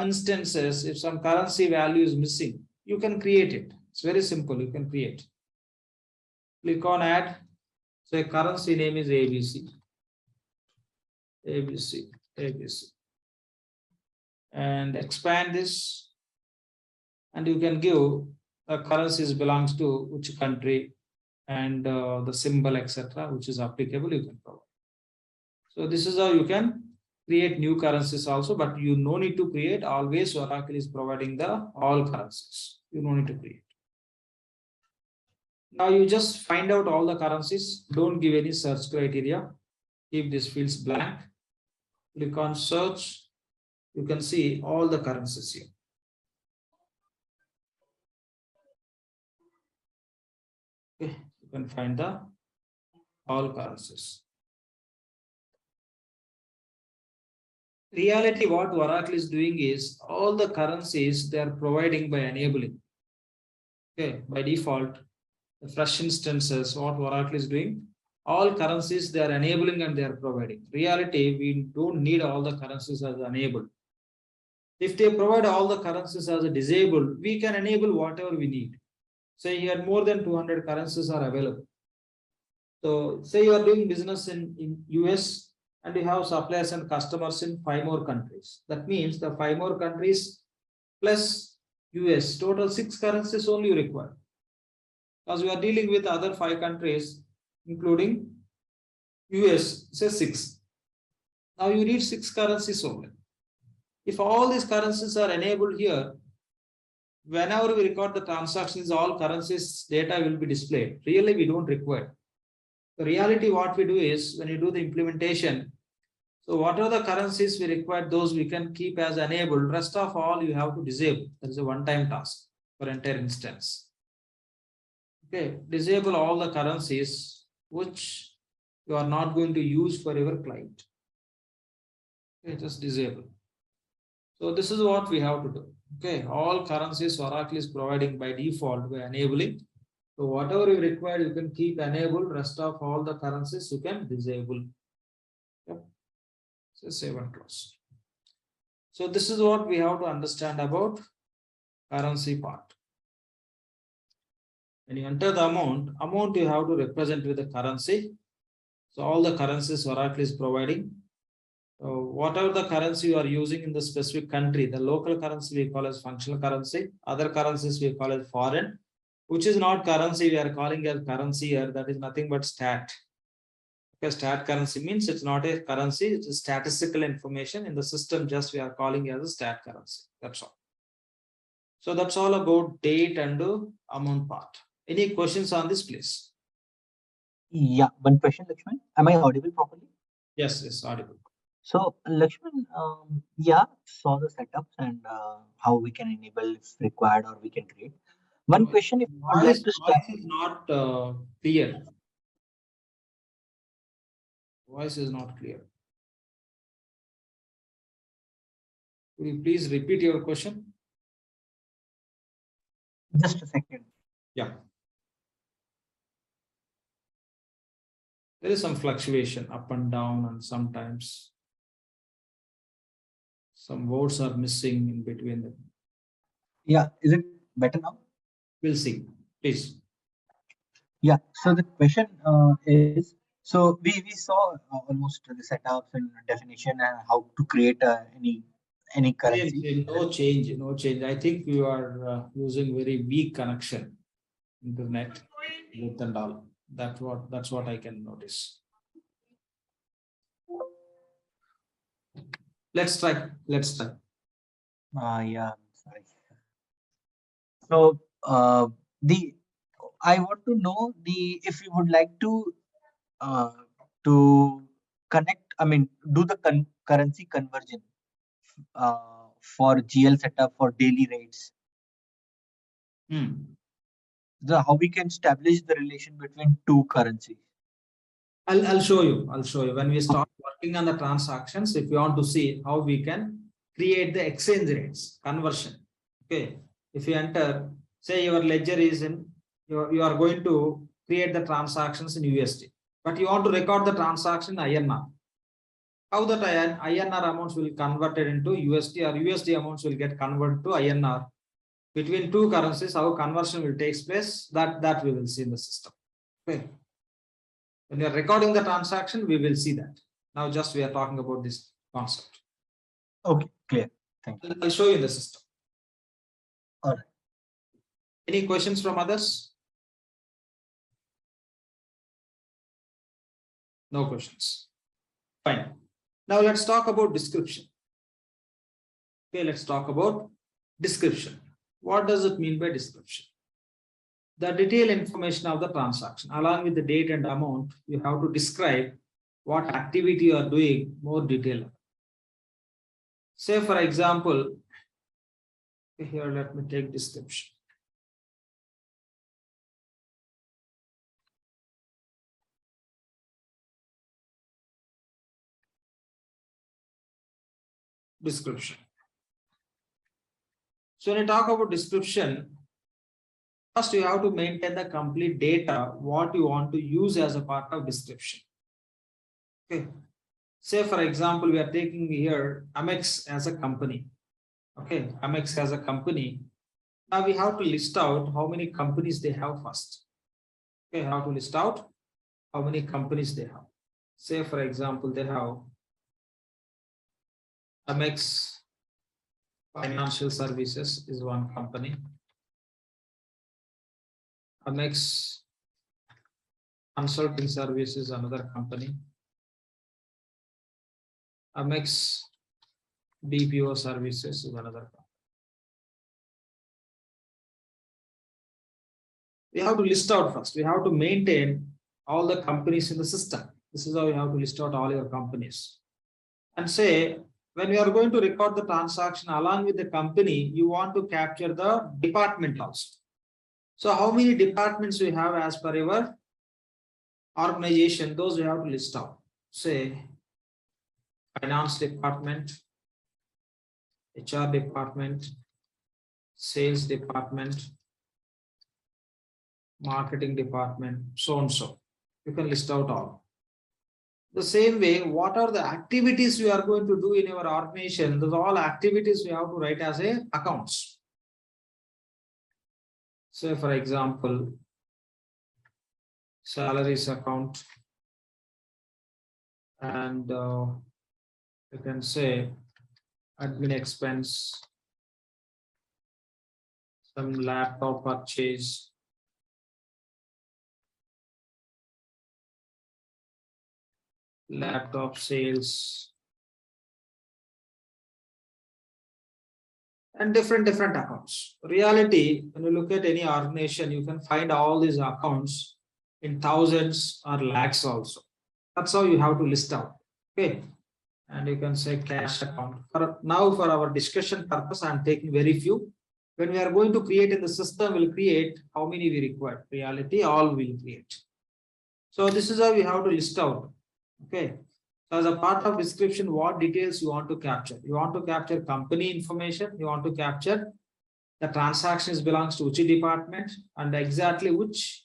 instances, if some currency value is missing, you can create it. It's very simple. You can create. Click on add. So a currency name is ABC. ABC. And expand this. And you can give the currencies belongs to which country and the symbol, etc., which is applicable, you can provide. So this is how you can create new currencies also, but you no need to create. Always Oracle is providing the all currencies. You no need to create. Now you just find out all the currencies. Don't give any search criteria. Keep these fields blank. Click on search. You can see all the currencies here. Okay, you can find the all currencies. Reality, what Oracle is doing is all the currencies they are providing by enabling. Okay, by default, the fresh instances, what Oracle is doing, all currencies they are enabling and they are providing. Reality, we don't need all the currencies as enabled. If they provide all the currencies as a disabled, we can enable whatever we need. Say here more than 200 currencies are available. So say you are doing business in US and you have suppliers and customers in 5 more countries. That means the 5 more countries plus US, total 6 currencies only required. Because we are dealing with other 5 countries, including US, say 6. Now you need 6 currencies only. If all these currencies are enabled here, whenever we record the transactions, all currencies data will be displayed. Really, we don't require. The reality, what we do is when you do the implementation, so whatever the currencies we require, those we can keep as enabled. Rest of all you have to disable. That is a one-time task for entire instance. Okay, disable all the currencies which you are not going to use for your client. Okay, just disable. So this is what we have to do. Okay, all currencies Oracle is providing by default by enabling. So whatever you require, you can keep enabled. Rest of all the currencies you can disable. Yep. So save and close. So this is what we have to understand about currency part. When you enter the amount you have to represent with the currency. So all the currencies Oracle is providing. Whatever the currency you are using in the specific country, the local currency we call as functional currency, other currencies we call as foreign, which is not currency, we are calling as currency here, that is nothing but stat. Okay, stat currency means it's not a currency, it's a statistical information in the system, just we are calling as a stat currency. That's all. So that's all about date and amount part. Any questions on this, please? Yeah, one question, Lakshman. Am I audible properly? Yes, yes, audible. So, Lakshman, yeah, saw the setups and how we can enable if required or we can create. One question, if you would like to start. Voice is not clear. Voice is not clear. Could you please repeat your question? Just a second. Yeah. There is some fluctuation up and down, and sometimes some words are missing in between them. Yeah, is it better now? We'll see. Please. Yeah, so the question is, so we saw almost the setups and definition and how to create any currency. No change, no change. I think you are using very weak connection, internet, with and all. That's what I can notice. Let's try. Yeah, sorry. So I want to know if you would like to connect, I mean, do the currency conversion for GL setup for daily rates. How we can establish the relation between two currencies. I'll show you. When we start working on the transactions, if you want to see how we can create the exchange rates conversion. Okay. If you enter, say your ledger is in, you are going to create the transactions in USD, but you want to record the transaction in INR. how that INR amounts will converted into USD or USD amounts will get converted to INR. Between two currencies, how conversion will take place, that we will see in the system. Okay. When we are recording the transaction, we will see that. Now just we are talking about this concept. Okay, clear. Thank you. I'll show you the system. All right. Any questions from others? No questions. Fine. Now let's talk about description. Okay, let's talk about description. What does it mean by description? The detailed information of the transaction, along with the date and amount, you have to describe what activity you are doing more detailed. Say, for example, here, let me take description. Description. So when you talk about description, first you have to maintain the complete data, what you want to use as a part of description. Okay. Say, for example, we are taking here Amex as a company. Okay, Amex as a company. Now we have to list out how many companies they have first. Okay, how to list out how many companies they have. Say, for example, they have Amex Financial Services is one company. Amex Consulting Services is another company. Amex BPO Services is another company. We have to list out first. We have to maintain all the companies in the system. This is how you have to list out all your companies. And say, when you are going to record the transaction along with the company, you want to capture the department also. So how many departments we have as per your organization, those we have to list out. Say, finance department, HR department, sales department, marketing department, so and so. You can list out all. The same way, what are the activities we are going to do in your organization? Those all activities we have to write as a accounts. Say, for example, salaries account, and you can say admin expense, some laptop purchase, laptop sales, and different accounts. Reality, when you look at any organization, you can find all these accounts in thousands or lakhs also. That's how you have to list out. Okay. And you can say cash account. Now for our discussion purpose, I'm taking very few. When we are going to create in the system, we'll create how many we require. Reality, all will create. So this is how we have to list out. Okay. So as a part of description, what details you want to capture? You want to capture company information. You want to capture the transactions belongs to which department and exactly which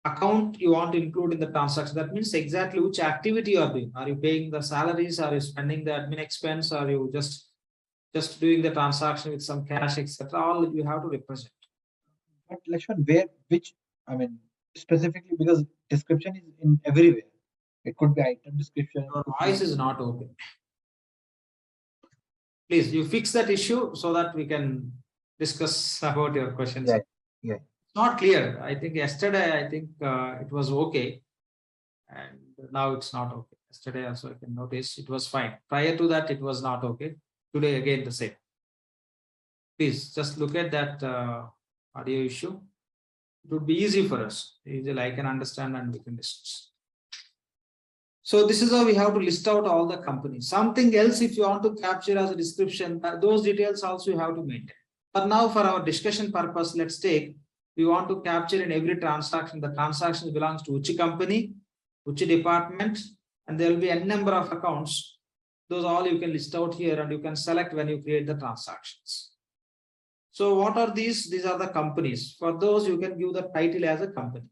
account you want to include in the transaction. That means exactly which activity you are doing. Are you paying the salaries? Are you spending the admin expense? Are you just doing the transaction with some cash, etc.? All you have to represent. But Lakshman, I mean, specifically because description is in everywhere. It could be item description. Your voice is not okay. Please, you fix that issue so that we can discuss about your questions. Yeah. It's not clear. I think yesterday, it was okay. And now it's not okay. Yesterday also I can notice it was fine. Prior to that, it was not okay. Today again the same. Please just look at that audio issue. It would be easy for us. Easily I can understand and we can discuss. So this is how we have to list out all the companies. Something else if you want to capture as a description, those details also you have to maintain. But now for our discussion purpose, let's take, we want to capture in every transaction, the transaction belongs to which company, which department, and there will be a number of accounts. Those all you can list out here and you can select when you create the transactions. So what are these? These are the companies. For those, you can give the title as a company.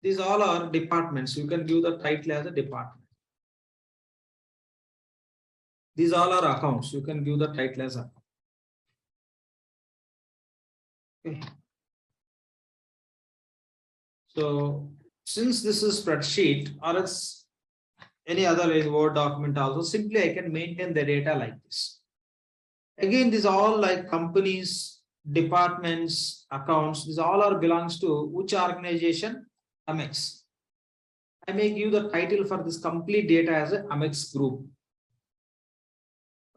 These all are departments. You can give the title as a department. These all are accounts. You can give the title as account. Okay. So since this is spreadsheet or it's any other Word document also, simply I can maintain the data like this. Again, these all like companies, departments, accounts, these all are belongs to which organization? Amex. I may give the title for this complete data as a Amex group.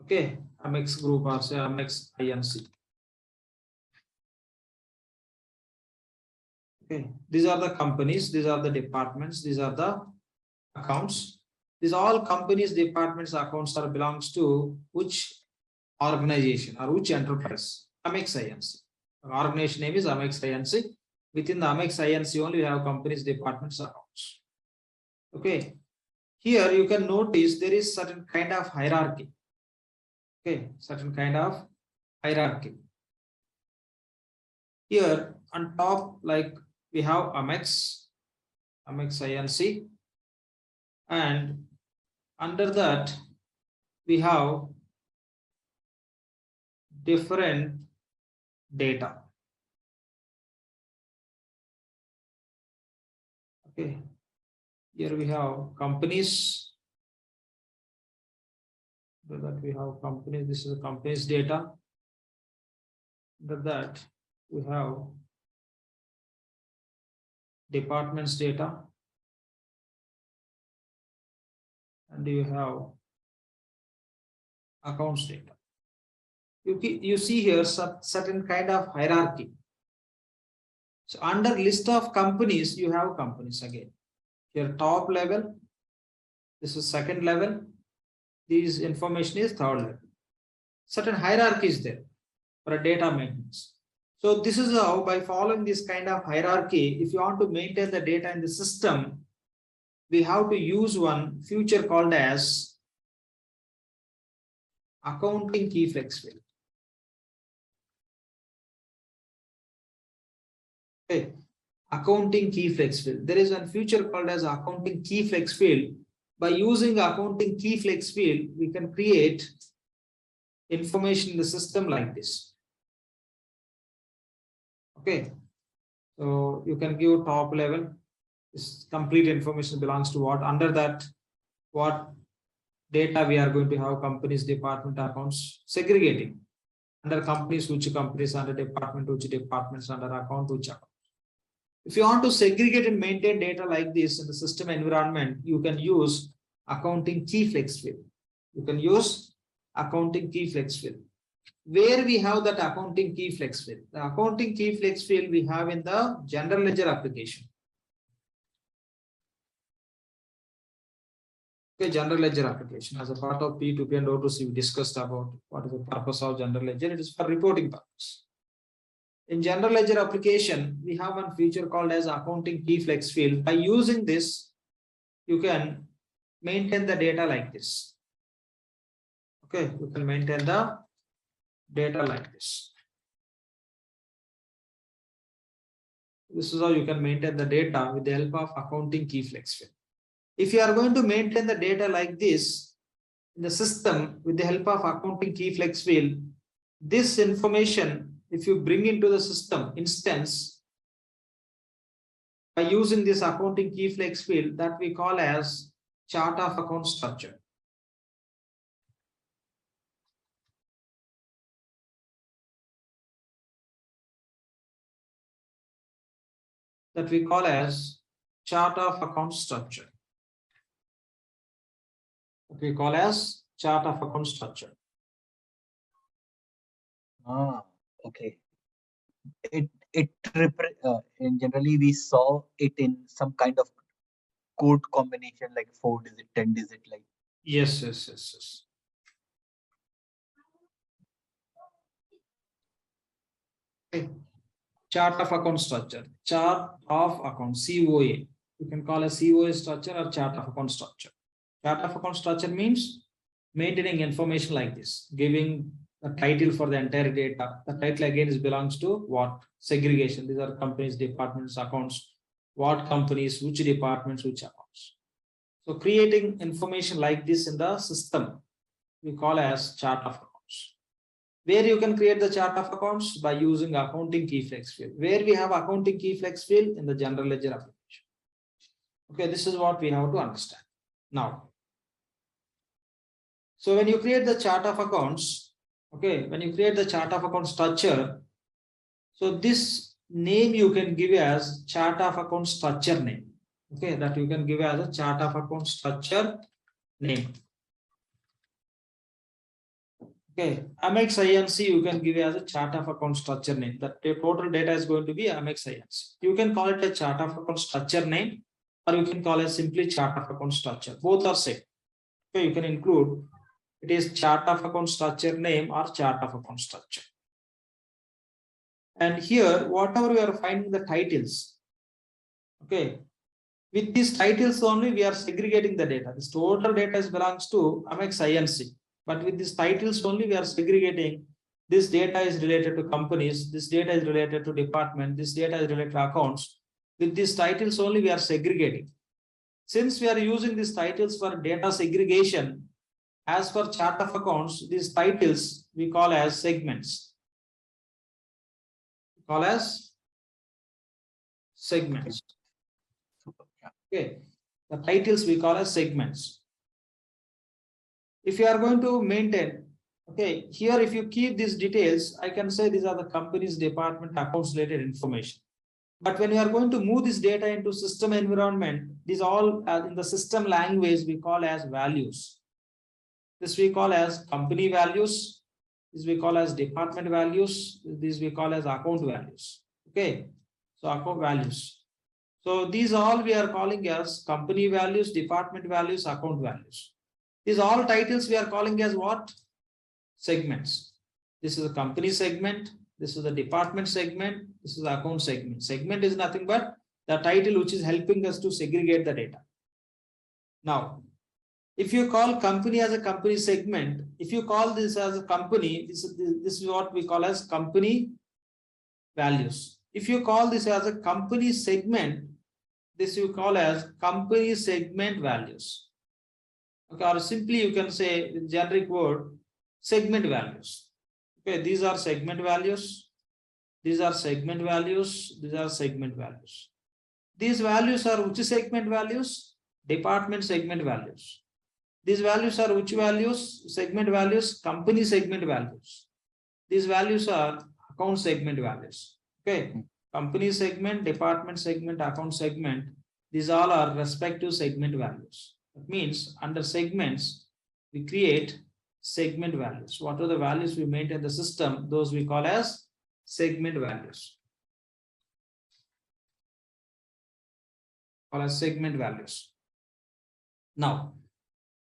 Okay, Amex group or say Amex INC. Okay, these are the companies, these are the departments, these are the accounts. These all companies, departments, accounts are belongs to which organization or which enterprise? Amex INC. Organization name is Amex INC. Within the Amex INC only we have companies, departments, accounts. Okay. Here you can notice there is certain kind of hierarchy. Okay, certain kind of hierarchy. Here on top, like we have Amex INC, and under that we have different data. Okay, here we have companies. Under that we have companies. This is a company's data. Under that we have departments data, and you have accounts data. You see here certain kind of hierarchy. So under list of companies, you have companies again. Here top level, this is second level, this information is third level. Certain hierarchy is there for a data maintenance. So this is how, by following this kind of hierarchy, if you want to maintain the data in the system, we have to use one feature called as accounting key flex field. Okay, accounting key flex field. There is one feature called as accounting key flex field. By using accounting key flex field, we can create information in the system like this. Okay, so you can give top level. This complete information belongs to what? Under that, what data we are going to have? Companies, department, accounts, segregating. Under companies, which companies, under department, which departments, under account, which account. If you want to segregate and maintain data like this in the system environment, you can use accounting key flex field. You can use accounting key flex field. Where we have that accounting key flex field? The accounting key flex field we have in the general ledger application. Okay, general ledger application as a part of P2P and O2C, we discussed about what is the purpose of general ledger. It is for reporting purpose. In general ledger application, we have one feature called as accounting key flex field. By using this, you can maintain the data like this. Okay, you can maintain the data like this. This is how you can maintain the data with the help of accounting key flex field. If you are going to maintain the data like this in the system with the help of accounting key flex field, this information, if you bring into the system instance by using this accounting key flex field, that we call as chart of account structure. That we call as chart of account structure. That we call as chart of account structure. Okay. And generally we saw it in some kind of code combination like 4-digit, 10-digit, like. Yes. Okay. Chart of account structure. Chart of account, COA. You can call a COA structure or chart of account structure. Chart of account structure means maintaining information like this, giving a title for the entire data. The title again belongs to what? Segregation. These are companies, departments, accounts. what companies, which departments, which accounts. So creating information like this in the system, we call as chart of accounts. Where you can create the chart of accounts by using accounting key flex field. Where we have accounting key flex field in the general ledger application. Okay, this is what we have to understand. Now, so when you create the chart of accounts, okay, when you create the chart of account structure, so this name you can give as chart of account structure name. Okay, that you can give as a chart of account structure name. Okay, Amex INC you can give as a chart of account structure name. The total data is going to be Amex INC. You can call it a chart of account structure name, or you can call it simply chart of account structure. Both are same. Okay, you can include it is chart of account structure name or chart of account structure. And here, whatever we are finding the titles. Okay, with these titles only we are segregating the data. This total data belongs to Amex INC. But with these titles only we are segregating. This data is related to companies. This data is related to department. This data is related to accounts. With these titles only we are segregating. Since we are using these titles for data segregation, as per chart of accounts, these titles we call as segments. Call as segments. Okay, the titles we call as segments. If you are going to maintain, okay, here if you keep these details, I can say these are the company's department accounts related information. But when you are going to move this data into system environment, these all in the system language we call as values. This we call as company values. This we call as department values. This we call as account values. Okay, so account values. So these all we are calling as company values, department values, account values. These all titles we are calling as what? Segments. This is a company segment. This is the department segment. This is the account segment. Segment is nothing but the title which is helping us to segregate the data. Now, if you call company as a company segment, if you call this as a company, this is what we call as company values. If you call this as a company segment, this you call as company segment values. Okay, or simply you can say with generic word segment values. Okay, these are segment values. These are segment values. These are segment values. These values are which segment values? Department segment values. These values are which values? Segment values, company segment values. These values are account segment values. Okay, company segment, department segment, account segment. These all are respective segment values. That means under segments, we create segment values. What are the values we maintain the system? Those we call as segment values. Call as segment values. Now,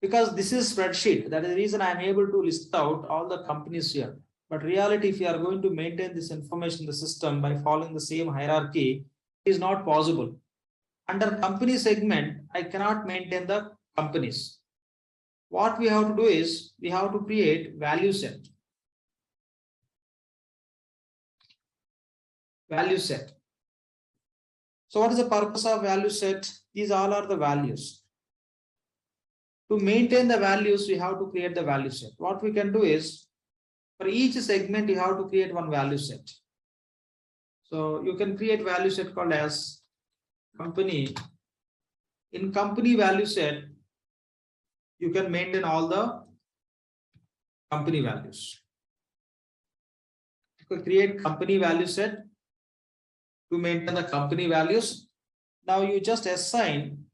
because this is spreadsheet, that is the reason I am able to list out all the companies here. But reality, if you are going to maintain this information in the system by following the same hierarchy, it is not possible. Under company segment, I cannot maintain the companies. What we have to do is we have to create value set. Value set. So what is the purpose of value set? These all are the values. To maintain the values, we have to create the value set. What we can do is for each segment, you have to create one value set. So you can create value set called as company. In company value set, you can maintain all the company values. You can create company value set to maintain the company values. Now you just assign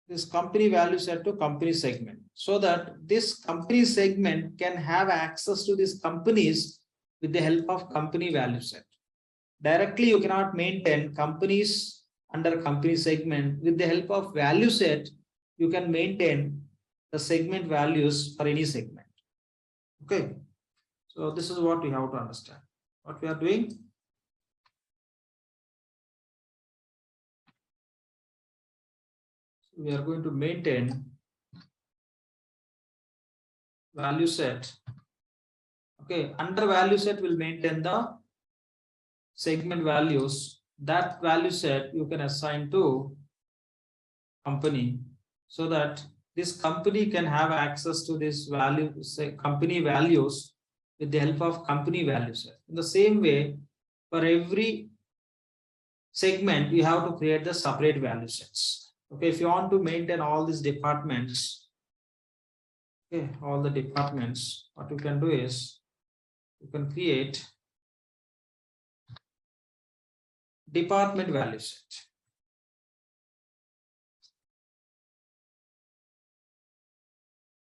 this company value set to company segment so that this company segment can have access to these companies with the help of company value set. Directly, you cannot maintain companies under company segment. With the help of value set, you can maintain the segment values for any segment. Okay. So this is what we have to understand. What we are doing. We are going to maintain value set. Okay, under value set we'll maintain the segment values that value set you can assign to company, so that this company can have access to this value, say company values, with the help of company value set. In the same way, for every segment, you have to create the separate value sets. Okay, if you want to maintain all these departments, okay, all the departments, what you can do is you can create department value set.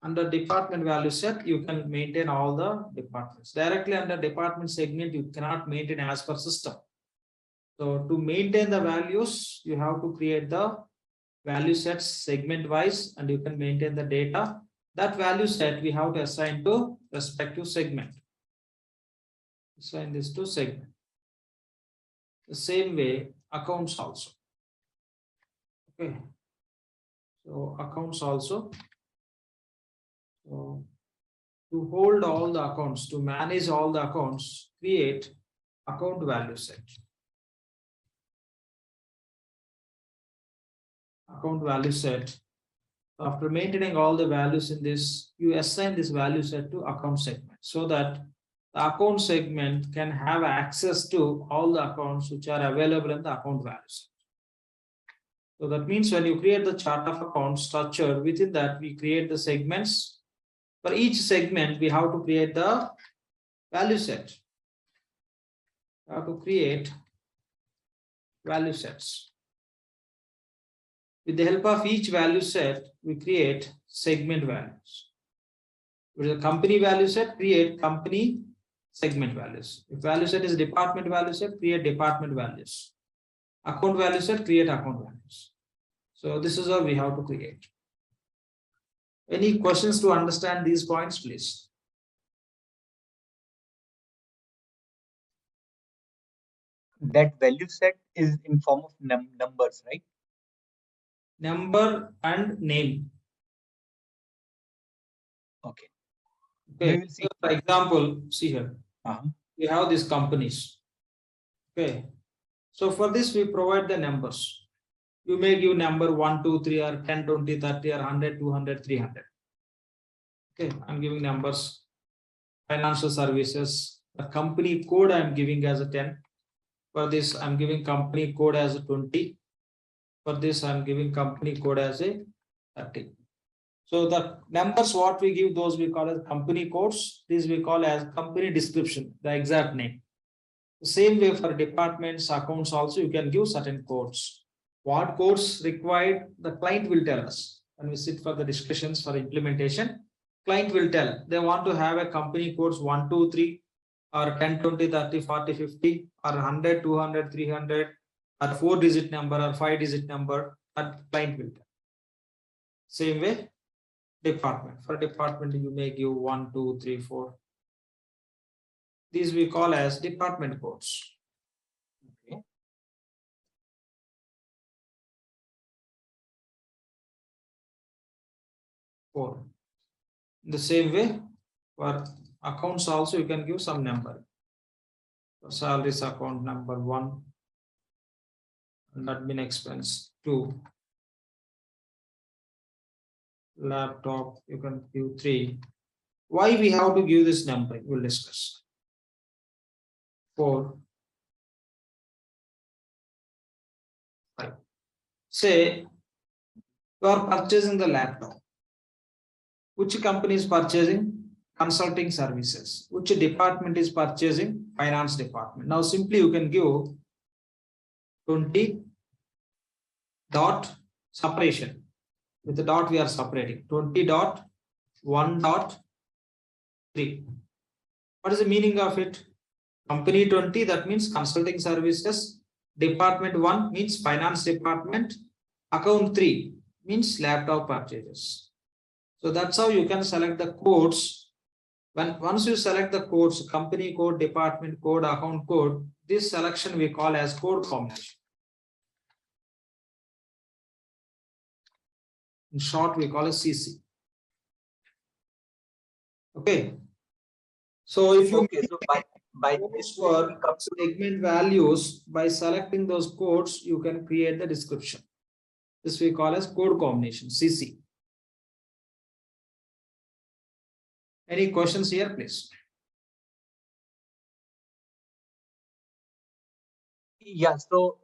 Under department value set, you can maintain all the departments. Directly under department segment, you cannot maintain as per system. So to maintain the values, you have to create the value sets segment wise, and you can maintain the data. That value set we have to assign to respective segment. Assign this to segment. The same way, accounts also. Okay. So accounts also. So to hold all the accounts, to manage all the accounts, create account value set. Account value set. After maintaining all the values in this, you assign this value set to account segment, so that the account segment can have access to all the accounts which are available in the account value set. So that means when you create the chart of account structure, within that we create the segments. For each segment, we have to create the value set. We have to create value sets. With the help of each value set, we create segment values. With the company value set, create company segment values. If value set is department value set, create department values. Account value set, create account values. So this is how we have to create. Any questions to understand these points, please? That value set is in form of numbers, right? Number and name. Okay. Okay. We will see. So for example, see here. We have these companies. Okay. So for this, we provide the numbers. You may give number 1, 2, 3, or 10, 20, 30, or 100, 200, 300. Okay, I'm giving numbers. Financial services. The company code I'm giving as a 10. For this, I'm giving company code as a 20. For this, I'm giving company code as a 30. So the numbers what we give, those we call as company codes. These we call as company description, the exact name. The same way for departments, accounts also, you can give certain codes. What codes required, the client will tell us. When we sit for the discussions for implementation, client will tell. They want to have a company codes 1, 2, 3, or 10, 20, 30, 40, 50, or 100, 200, 300, or 4-digit number or 5-digit number, that client will tell. Same way, department. For department, you may give 1, 2, 3, 4. These we call as department codes. Okay. Four. In the same way, for accounts also, you can give some number. For salaries account number 1, and admin expense 2. Laptop, you can give 3. Why we have to give this number? We'll discuss. 4. 5. Say you are purchasing the laptop. Which company is purchasing? Consulting services. Which department is purchasing? Finance department. Now simply you can give 20 dot separation. With the dot we are separating. 20 dot 1 dot 3. What is the meaning of it? Company 20, that means consulting services. Department 1 means finance department. Account 3 means laptop purchases. So that's how you can select the codes. Once you select the codes, company code, department code, account code, this selection we call as code combination. In short, we call it CC. Okay. So if you by codes this way, for we come to segment values. By selecting those codes, you can create the description. This we call as code combination, CC. Any questions here, please? yeah. So,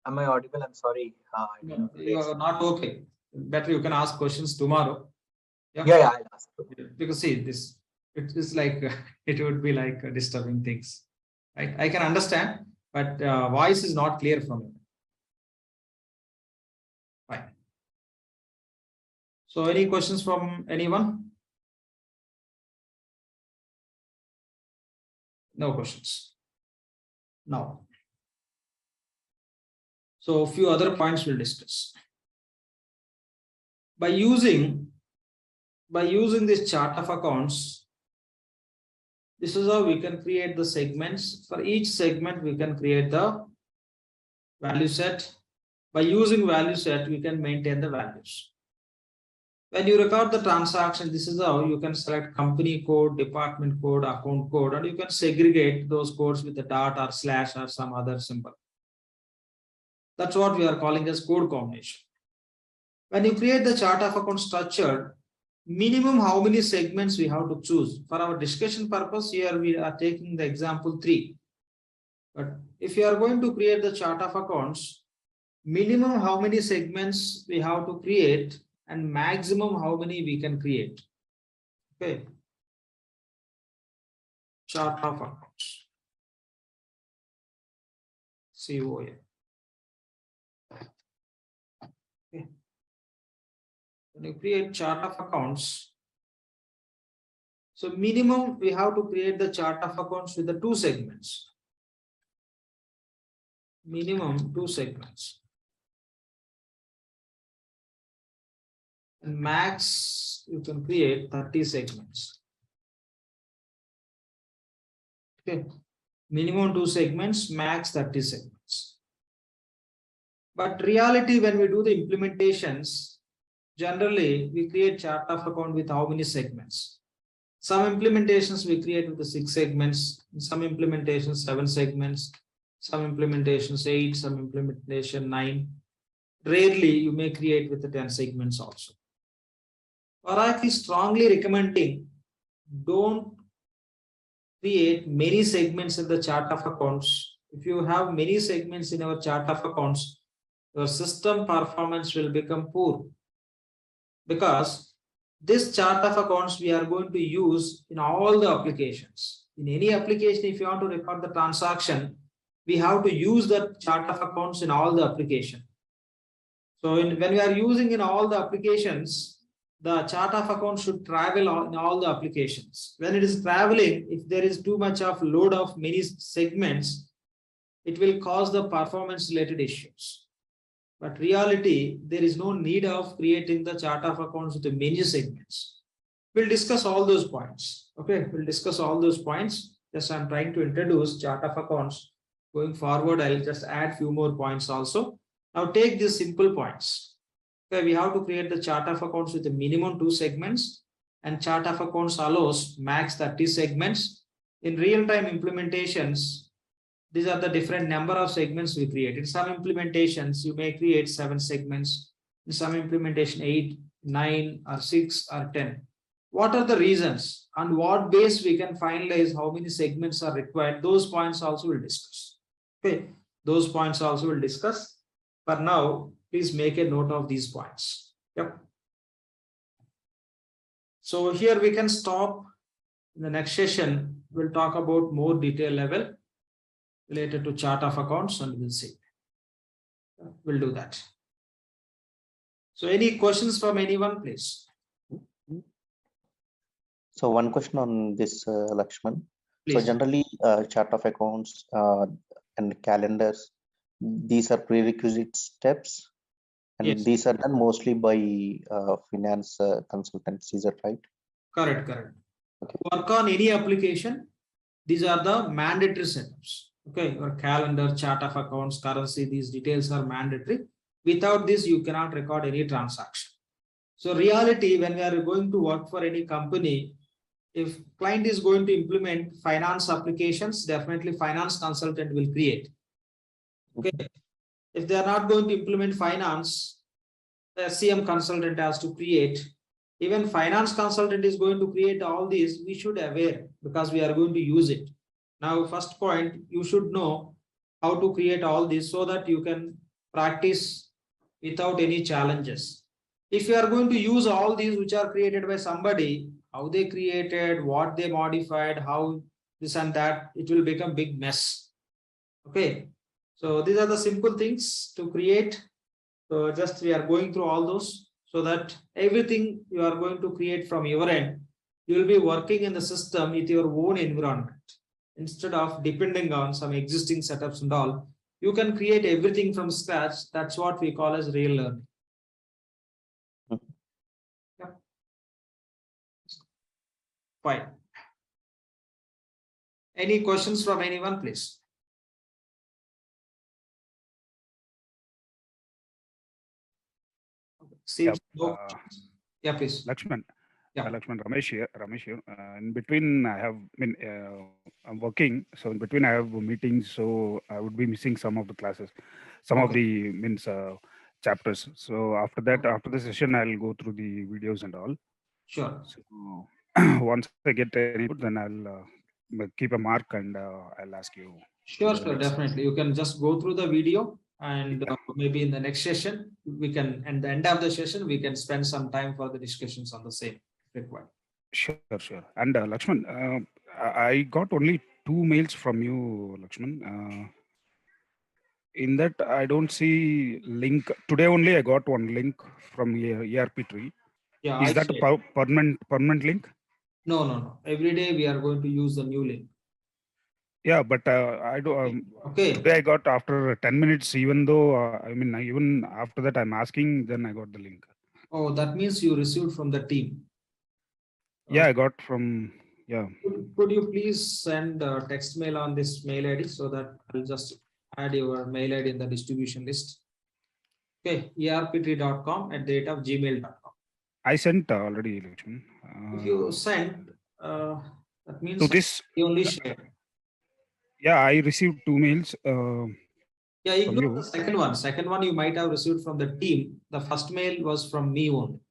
am I audible? I'm sorry. I No, didn't you raise- are not okay. Better you can ask questions tomorrow. Yeah, I'll ask. Because see this, it is like it would be like disturbing things, right? I can understand, but voice is not clear from it. Fine. So any questions from anyone? No questions. Now. So a few other points we'll discuss. By using this chart of accounts, this is how we can create the segments. For each segment, we can create the value set. By using value set, we can maintain the values. When you record the transaction, this is how you can select company code, department code, account code, and you can segregate those codes with a dot or slash or some other symbol. That's what we are calling as code combination. When you create the chart of account structure, minimum how many segments we have to choose. For our discussion purpose, here we are taking the example 3. But if you are going to create the chart of accounts, minimum how many segments we have to create and maximum how many we can create. Okay. Chart of accounts. COA. Okay. When you create chart of accounts, so minimum we have to create the chart of accounts with the 2 segments. Minimum 2 segments. And max you can create 30 segments. Okay. Minimum 2 segments, max 30 segments. But reality, when we do the implementations, generally we create chart of account with how many segments. Some implementations we create with the 6 segments, some implementations 7 segments, some implementations 8, some implementation 9. Rarely you may create with the 10 segments also. Oracle is strongly recommending don't create many segments in the chart of accounts. If you have many segments in our chart of accounts, your system performance will become poor, because this chart of accounts we are going to use in all the applications. In any application, if you want to record the transaction, we have to use the chart of accounts in all the application. So when we are using in all the applications, the chart of accounts should travel in all the applications. When it is traveling, if there is too much of load of many segments, it will cause the performance related issues. But reality, there is no need of creating the chart of accounts with many segments. We'll discuss all those points. Okay, we'll discuss all those points. Just I'm trying to introduce chart of accounts. Going forward, I'll just add few more points also. Now take these simple points. Okay, we have to create the chart of accounts with a minimum 2 segments, and chart of accounts allows max 30 segments. In real-time implementations, these are the different number of segments we create. In some implementations, you may create 7 segments. In some implementation, 8, 9, or 6, or 10. What are the reasons? On what base we can finalize how many segments are required? Those points also we'll discuss. Okay, those points also we'll discuss. For now, please make a note of these points. Yep. So here we can stop. In the next session, we'll talk about more detail level related to chart of accounts, and we'll see. We'll do that. So any questions from anyone, please? So one question on this, Lakshman. Please. So generally, chart of accounts and calendars, these are prerequisite steps, and Yes. these are done mostly by finance consultants. Is that right? Correct, correct. Okay. Work on any application, these are the mandatory setups. Okay, your calendar, chart of accounts, currency, these details are mandatory. Without this, you cannot record any transaction. So reality, when we are going to work for any company, if client is going to implement finance applications, definitely finance consultant will create. Okay. If they are not going to implement finance, the SCM consultant has to create. Even finance consultant is going to create all these. We should aware because we are going to use it. Now, first point, you should know how to create all this so that you can practice without any challenges. If you are going to use all these which are created by somebody, how they created, what they modified, how this and that, it will become big mess. Okay. So these are the simple things to create. So just we are going through all those so that everything you are going to create from your end, you will be working in the system with your own environment. Instead of depending on some existing setups and all, you can create everything from scratch. That's what we call as real learning. Yeah. Fine. Any questions from anyone, please? Seems no. Yeah, please. Lakshman. Yeah. Lakshman, Ramesh here. In between, I have been I'm working, so in between I have meetings, so I would be missing some of the classes, some of the chapters. So after that, after the session, I'll go through the videos and all. Sure. So once I get any input, then I'll keep a mark and I'll ask you. Sure, definitely. You can just go through the video and maybe in the next session, we can, at the end of the session, we can spend some time for the discussions on the same required. Sure. And Lakshman, I got only 2 mails from you, Lakshman. In that, I don't see link. Today only I got one link from ERPTREE. Yeah, is that a permanent link? No. Every day we are going to use the new link. Yeah, but I do. Okay. Today I got after 10 minutes. Even though even after that I'm asking, then I got the link. Oh, that means you received from the team. Yeah, I got from. Yeah. Could you please send a text mail on this mail ID so that I'll just add your mail ID in the distribution list? Okay, erptree.com@gmail.com. I sent already, Lakshman. If you sent, that means to this. you only share. Yeah, I received 2 mails. Yeah, ignore the second one. Second one you might have received from the team. The first mail was from me only.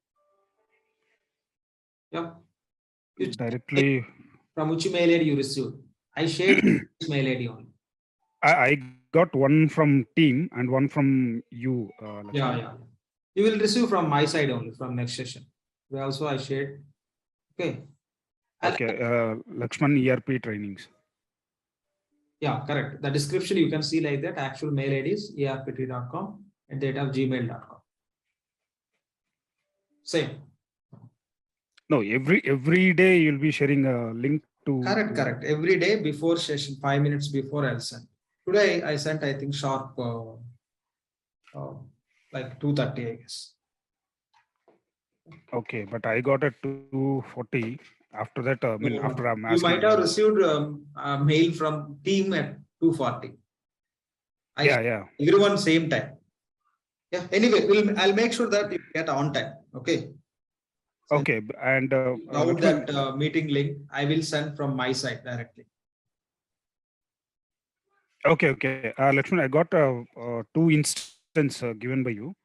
Yeah. Directly. From which mail ID you received? I shared this mail ID only. I got one from team and one from you. Yeah. You will receive from my side only from next session. Where also I shared. Okay. Okay. Lakshman ERP trainings. Yeah, correct. The description you can see like that. Actual mail ID is erptree.com@gmail.com. Same. No, every day you'll be sharing a link to. Correct. Every day before session, 5 minutes before I'll send. Today I sent, I think, sharp like 2:30, I guess. Okay, but I got at 2:40. After that, after I'm asking. You might have received a mail from team at 2:40. Yeah. Everyone same time. Yeah. Anyway, I'll make sure that you get on time. Okay. So okay, and about that meeting link, I will send from my side directly. Okay. Lakshman, I got 2 instances given by you.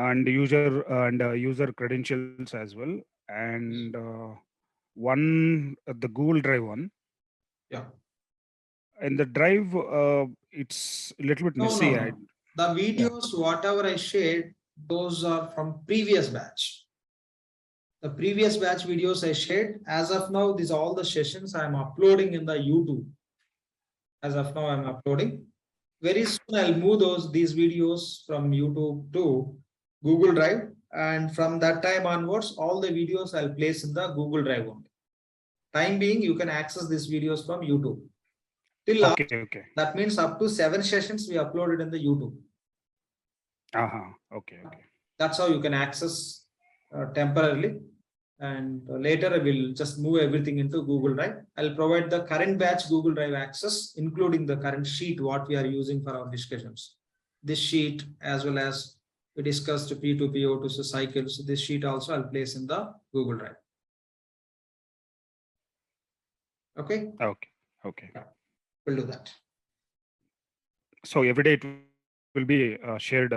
And user credentials as well, and one the Google Drive one. Yeah. And the drive, it's a little bit messy. No. The videos, whatever I shared, those are from previous batch. The previous batch videos I shared. As of now, these are all the sessions I'm uploading in the YouTube. As of now, I'm uploading. Very soon I'll move these videos from YouTube to Google Drive, and from that time onwards, all the videos I'll place in the Google Drive only. Time being, you can access these videos from YouTube. Till last, okay. That means up to 7 sessions we uploaded in the YouTube. Okay. That's how you can access temporarily, and later I will just move everything into Google Drive. I'll provide the current batch Google Drive access, including the current sheet what we are using for our discussions. This sheet, as well as we discussed P2P, O2C cycles. This sheet also I'll place in the Google Drive. Okay, Okay. we'll do that. So every day it will be shared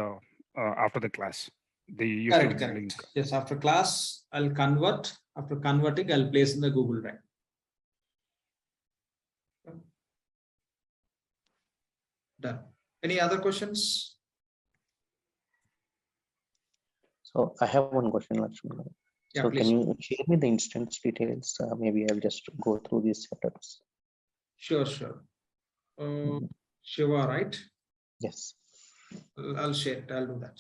after the class. The YouTube Correct. link. Yes, after class, I'll convert. After converting, I'll place in the Google Drive. Done. Any other questions? So I have one question, Lakshmi. Yeah, So please. can you share me the instance details? Maybe I'll just go through these setups. Sure. Shiva, right? Yes. I'll share it. I'll do that.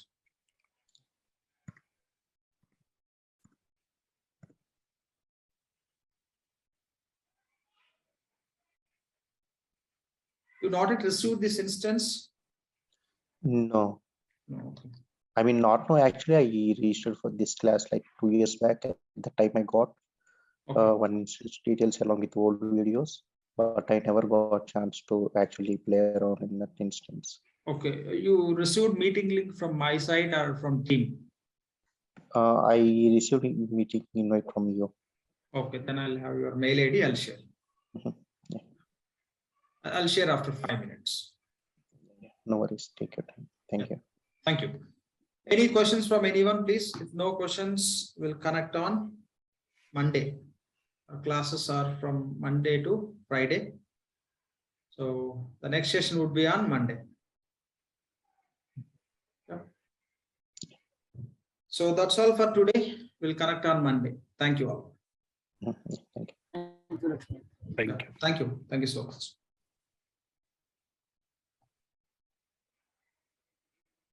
You not yet received this instance? No. No. Okay. I mean, not no. Actually, I registered for this class like 2 years back. At the time, I got one instance details along with old videos, but I never got a chance to actually play around in that instance. Okay. You received meeting link from my side or from team? I received a meeting invite from you. Okay, then I'll have your mail ID. I'll share. Yeah. I'll share after 5 minutes. No worries. Take your time. Thank you. Thank you. Any questions from anyone, please? If no questions, we'll connect on Monday. Our classes are from Monday to Friday. So the next session would be on Monday. Yeah. So that's all for today. We'll connect on Monday. Thank you all. Thank you. Thank you. Thank you. Thank you so much.